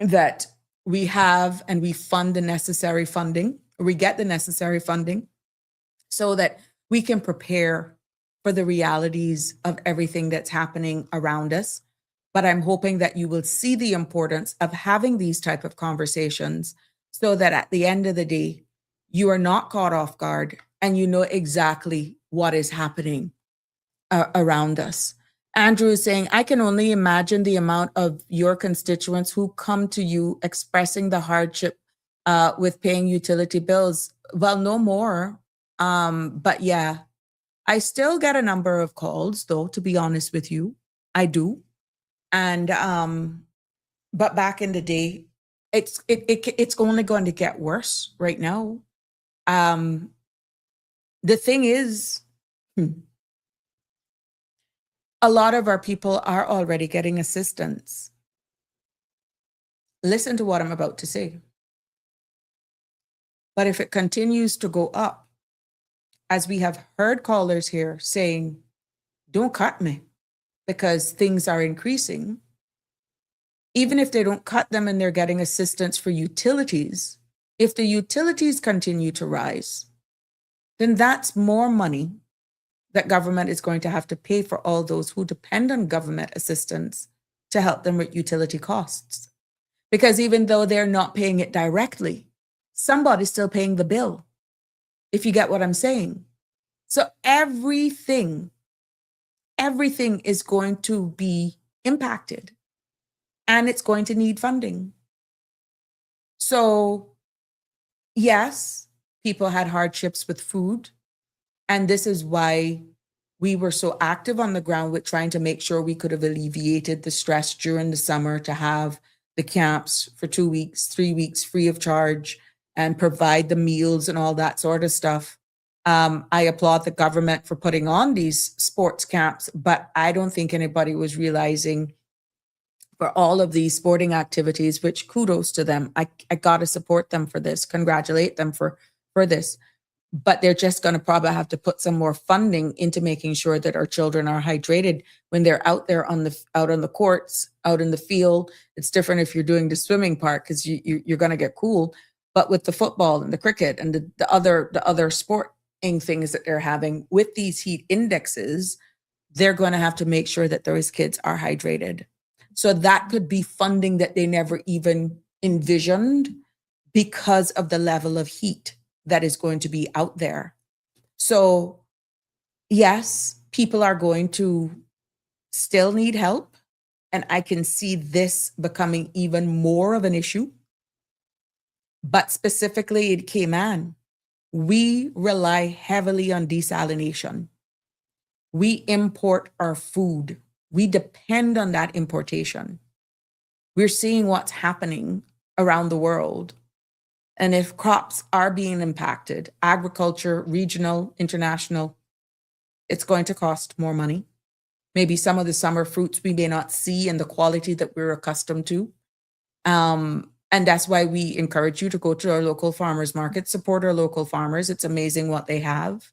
that we have and we fund the necessary funding, or we get the necessary funding so that we can prepare for the realities of everything that's happening around us. But I'm hoping that you will see the importance of having these type of conversations so that at the end of the day, you are not caught off guard and you know exactly what is happening around us. Andrew is saying, I can only imagine the amount of your constituents who come to you expressing the hardship with paying utility bills. Well, no more. But yeah, I still get a number of calls, though, to be honest with you. I do. And but back in the day, it's only going to get worse right now. The thing is, a lot of our people are already getting assistance. Listen to what I'm about to say. But if it continues to go up, as we have heard callers here saying, don't cut me because things are increasing, even if they don't cut them and they're getting assistance for utilities, if the utilities continue to rise, then that's more money that government is going to have to pay for all those who depend on government assistance to help them with utility costs. Because even though they're not paying it directly, somebody's still paying the bill, if you get what I'm saying. So everything is going to be impacted and it's going to need funding. So yes, people had hardships with food. And this is why we were so active on the ground with trying to make sure we could have alleviated the stress during the summer to have the camps for 2 weeks, 3 weeks free of charge and provide the meals and all that sort of stuff. I applaud the government for putting on these sports camps, but I don't think anybody was realizing for all of these sporting activities, which kudos to them. I got to support them for this, congratulate them for this. But they're just going to probably have to put some more funding into making sure that our children are hydrated when they're out there out on the courts, out in the field. It's different if you're doing the swimming part because you're going to get cool. But with the football and the cricket and the other sporting things that they're having with these heat indexes, they're going to have to make sure that those kids are hydrated. So that could be funding that they never even envisioned because of the level of heat that is going to be out there. So yes, people are going to still need help. And I can see this becoming even more of an issue. But specifically in Cayman, we rely heavily on desalination. We import our food. We depend on that importation. We're seeing what's happening around the world. And if crops are being impacted, agriculture, regional, international, it's going to cost more money. Maybe some of the summer fruits we may not see in the quality that we're accustomed to. And that's why we encourage you to go to our local farmers market, support our local farmers. It's amazing what they have.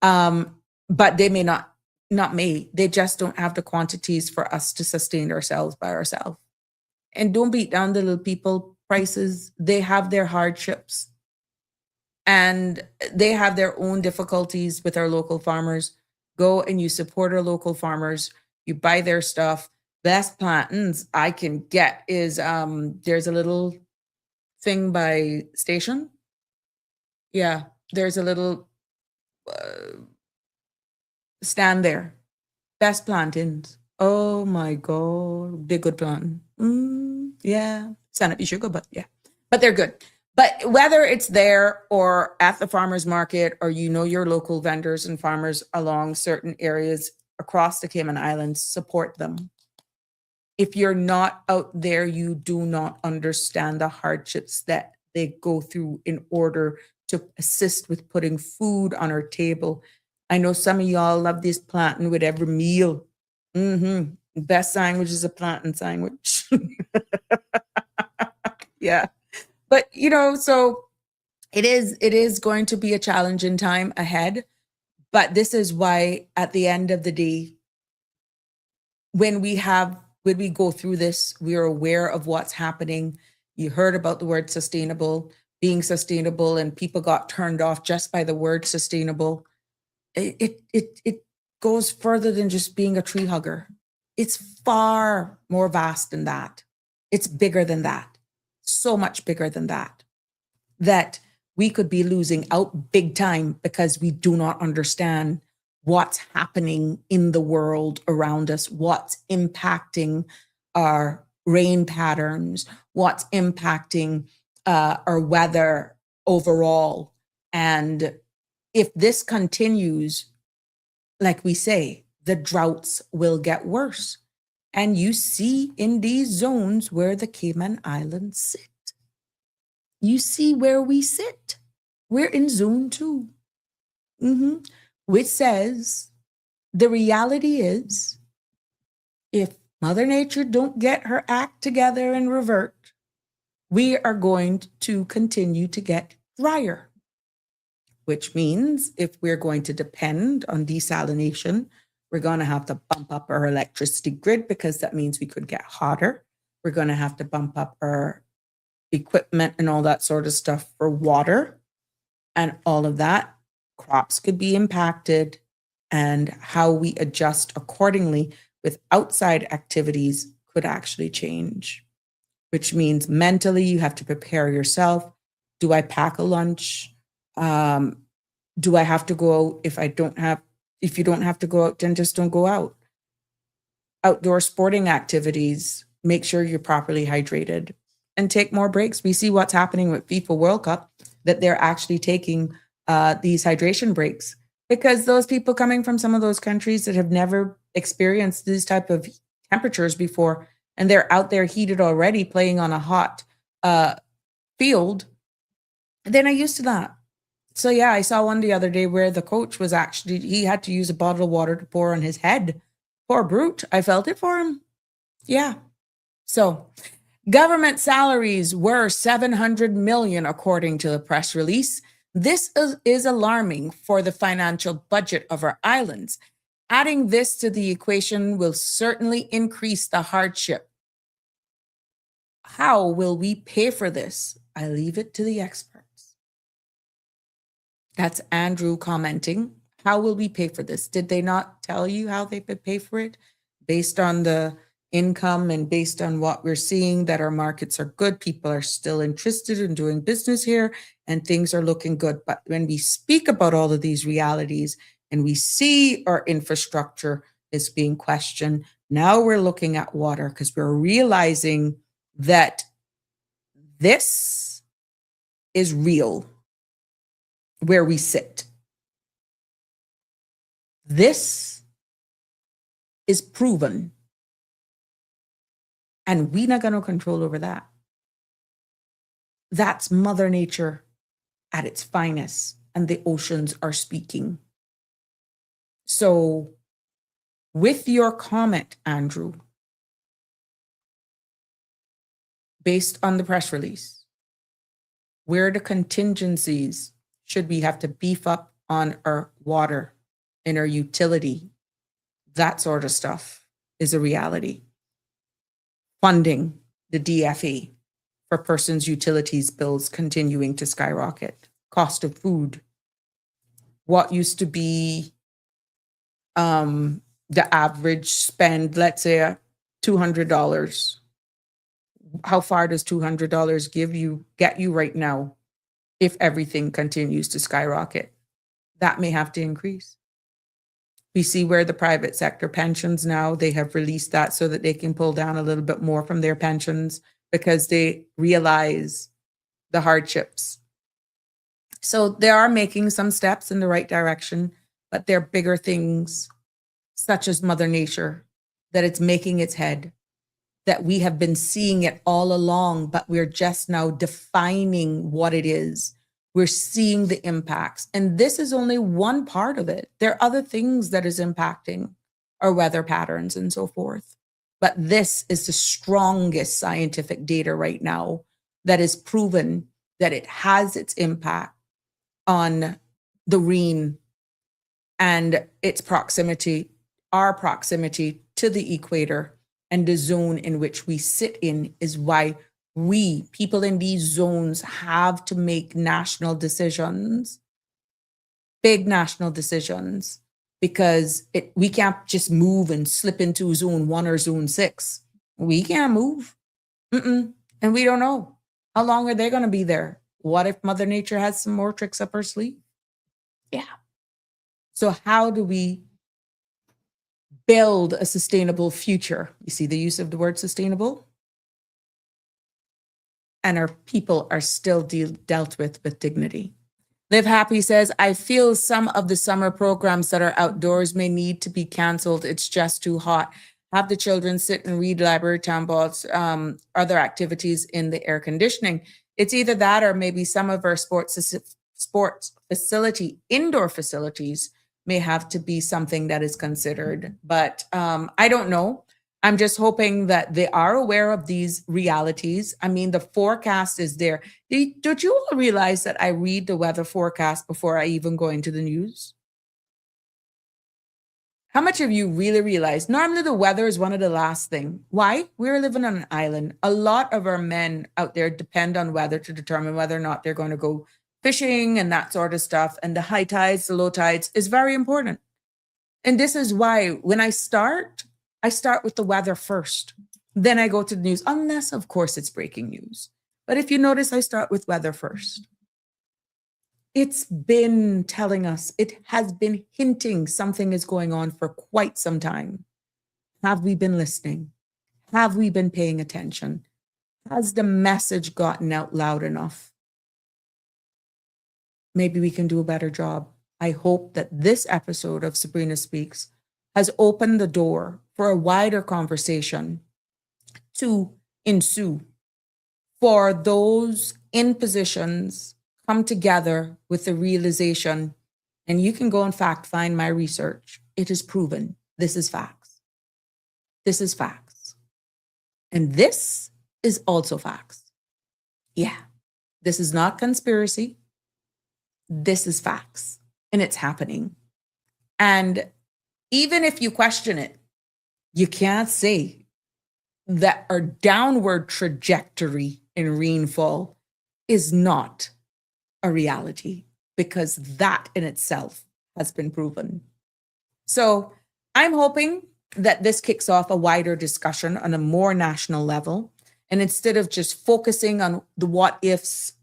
But they may they just don't have the quantities for us to sustain ourselves by ourselves. And don't beat down the little people. Prices, they have their hardships and they have their own difficulties with our local farmers. Go and you support our local farmers. You buy their stuff. Best plantains I can get is there's a little thing by station. Yeah, there's a little stand there. Best plantains. Oh my God, they're good plantain. Yeah. 𝗪𝗏 sugar, but yeah, but they're good. But whether it's there or at the farmer's market, or your local vendors and farmers along certain areas across the Cayman Islands, support them. If you're not out there, you do not understand the hardships that they go through in order to assist with putting food on our table. I know some of y'all love this plantain with every meal. Best sandwich is a plantain sandwich. Yeah. But, so It is going to be a challenging time ahead, but this is why at the end of the day, when we go through this, we are aware of what's happening. You heard about the word sustainable, being sustainable, and people got turned off just by the word sustainable. It goes further than just being a tree hugger. It's far more vast than that. It's bigger than that, so much bigger than that, that we could be losing out big time because we do not understand what's happening in the world around us, what's impacting our rain patterns, what's impacting our weather overall. And if this continues, like we say, the droughts will get worse. And you see in these zones where the Cayman Islands sit. You see where we sit. We're in zone 2, which says the reality is if Mother Nature don't get her act together and revert, we are going to continue to get drier, which means if we're going to depend on desalination, we're going to have to bump up our electricity grid because that means we could get hotter. We're going to have to bump up our equipment and all that sort of stuff for water and all of that. Crops could be impacted, and how we adjust accordingly with outside activities could actually change, which means mentally you have to prepare yourself. Do I pack a lunch? Do I have to go out? If you don't have to go out, then just don't go out. Outdoor sporting activities, make sure you're properly hydrated and take more breaks. We see what's happening with FIFA World Cup, that they're actually taking these hydration breaks because those people coming from some of those countries that have never experienced these type of temperatures before, and they're out there heated already playing on a hot field, they're not used to that. So yeah, I saw one the other day where the coach was actually, he had to use a bottle of water to pour on his head. Poor brute. I felt it for him. Yeah. So government salaries were $700 million, according to the press release. This is alarming for the financial budget of our islands. Adding this to the equation will certainly increase the hardship. How will we pay for this? I leave it to the experts. That's Andrew commenting. How will we pay for this? Did they not tell you how they could pay for it? Based on the income and based on what we're seeing, that our markets are good, people are still interested in doing business here, and things are looking good. But when we speak about all of these realities and we see our infrastructure is being questioned, now we're looking at water because we're realizing that this is real where we sit. This is proven. And we're not going to control over that. That's Mother Nature at its finest, and the oceans are speaking. So with your comment, Andrew, based on the press release, where the contingencies should we have to beef up on our water and our utility, that sort of stuff is a reality. Funding the DFE for persons' utilities bills continuing to skyrocket. Cost of food. What used to be the average spend, let's say $200. How far does $200 get you right now if everything continues to skyrocket? That may have to increase. We see where the private sector pensions now, they have released that so that they can pull down a little bit more from their pensions because they realize the hardships. So they are making some steps in the right direction, but they're bigger things such as Mother Nature, that it's making its head, that we have been seeing it all along, but we're just now defining what it is. We're seeing the impacts. And this is only one part of it. There are other things that is impacting our weather patterns and so forth. But this is the strongest scientific data right now that is proven that it has its impact on the Rhine and its proximity, our proximity to the equator and the zone in which we sit in is why we, people in these zones, have to make national decisions, big national decisions, because we can't just move and slip into zone 1 or zone 6. We can't move. And we don't know. How long are they going to be there? What if Mother Nature has some more tricks up her sleeve? Yeah. So how do we build a sustainable future? You see the use of the word sustainable? And our people are still dealt with dignity. 𝗪𝗵𝗁 says, I feel some of the summer programs that are outdoors may need to be canceled. It's just too hot. Have the children sit and read library town balls, other activities in the air conditioning. It's either that or maybe some of our sports facility, indoor facilities may have to be something that is considered. But I don't know. I'm just hoping that they are aware of these realities. I mean, the forecast is there. Don't you all realize that I read the weather forecast before I even go into the news? How much of you really realize normally the weather is one of the last thing? Why? We're living on an island. A lot of our men out there depend on weather to determine whether or not they're going to go fishing and that sort of stuff. And the high tides, the low tides is very important. And this is why when I start with the weather first. Then I go to the news, unless, of course, it's breaking news. But if you notice, I start with weather first. It's been telling us, it has been hinting something is going on for quite some time. Have we been listening? Have we been paying attention? Has the message gotten out loud enough? Maybe we can do a better job. I hope that this episode of Sabrina Speaks has opened the door for a wider conversation to ensue, for those in positions come together with the realization, and you can go and fact find my research. It is proven. This is facts. This is facts. And this is also facts. Yeah, this is not conspiracy. This is facts, and it's happening. And even if you question it, you can't say that our downward trajectory in rainfall is not a reality, because that in itself has been proven. So I'm hoping that this kicks off a wider discussion on a more national level. And instead of just focusing on the what ifs,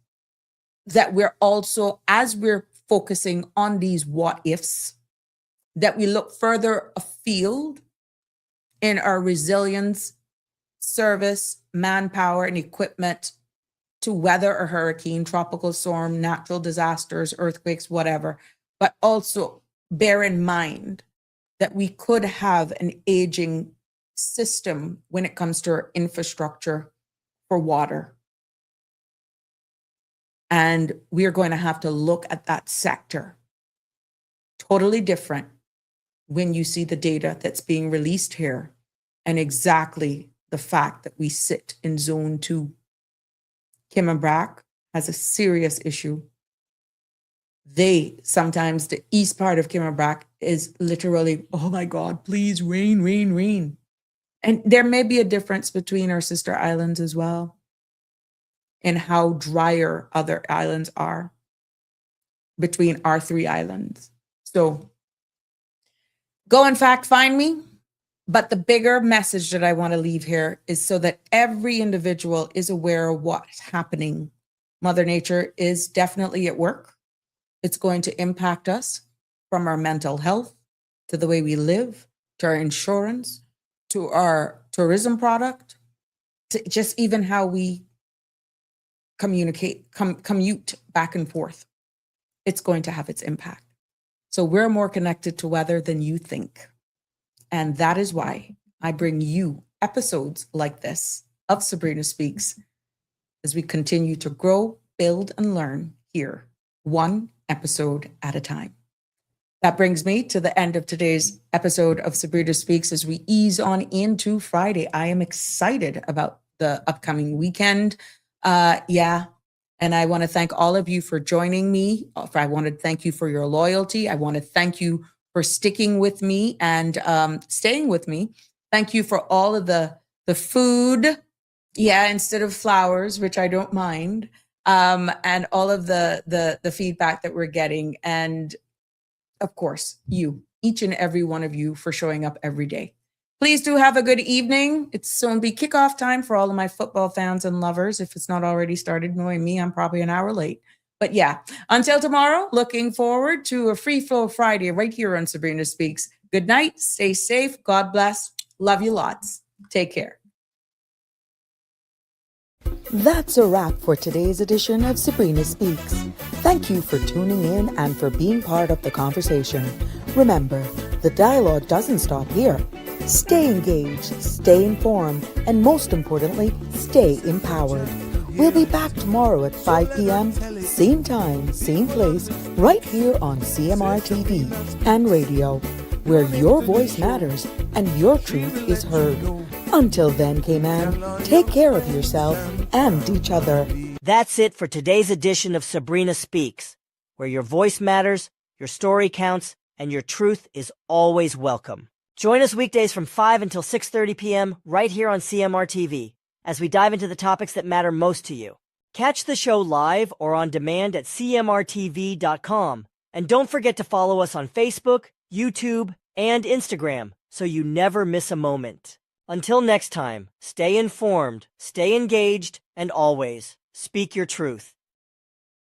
that we're also, as we're focusing on these what ifs, that we look further afield in our resilience, service, manpower, and equipment to weather a hurricane, tropical storm, natural disasters, earthquakes, whatever. But also bear in mind that we could have an aging system when it comes to our infrastructure for water. And we're going to have to look at that sector totally different when you see the data that's being released here and exactly the fact that we sit in zone 2. 𝗪𝗏𝗁 has a serious issue. Sometimes the east part of 𝗪𝗏𝗁 is literally, oh my God, please rain, rain, rain. And there may be a difference between our sister islands as well and how drier other islands are between our 3 islands. So go and fact find me. But the bigger message that I want to leave here is so that every individual is aware of what's happening. Mother Nature is definitely at work. It's going to impact us from our mental health to the way we live, to our insurance, to our tourism product, to just even how we commute back and forth. It's going to have its impact. So we're more connected to weather than you think. And that is why I bring you episodes like this of Sabrina Speaks as we continue to grow, build, and learn here, one episode at a time. That brings me to the end of today's episode of Sabrina Speaks as we ease on into Friday. I am excited about the upcoming weekend. And I want to thank all of you for joining me. I want to thank you for your loyalty. I want to thank you for sticking with me and staying with me. Thank you for all of the food. Yeah, instead of flowers, which I don't mind. And all of the feedback that we're getting. And of course, you, each and every one of you, for showing up every day. Please do have a good evening. It's soon be kickoff time for all of my football fans and lovers. If it's not already started, knowing me, I'm probably an hour late. But yeah, until tomorrow, looking forward to a Free Flow Friday right here on Sabrina Speaks. Good night. Stay safe. God bless. Love you lots. Take care. That's a wrap for today's edition of Sabrina Speaks. Thank you for tuning in and for being part of the conversation. Remember, the dialogue doesn't stop here. Stay engaged, stay informed, and most importantly, stay empowered. We'll be back tomorrow at 5 p.m., same time, same place, right here on CMR TV and radio, where your voice matters and your truth is heard. Until then, K-Man, take care of yourself and each other. That's it for today's edition of Sabrina Speaks, where your voice matters, your story counts, and your truth is always welcome. Join us weekdays from 5 until 6:30 p.m. right here on CMR TV as we dive into the topics that matter most to you. Catch the show live or on demand at cmrtv.com. And don't forget to follow us on Facebook, YouTube, and Instagram so you never miss a moment. Until next time, stay informed, stay engaged, and always speak your truth.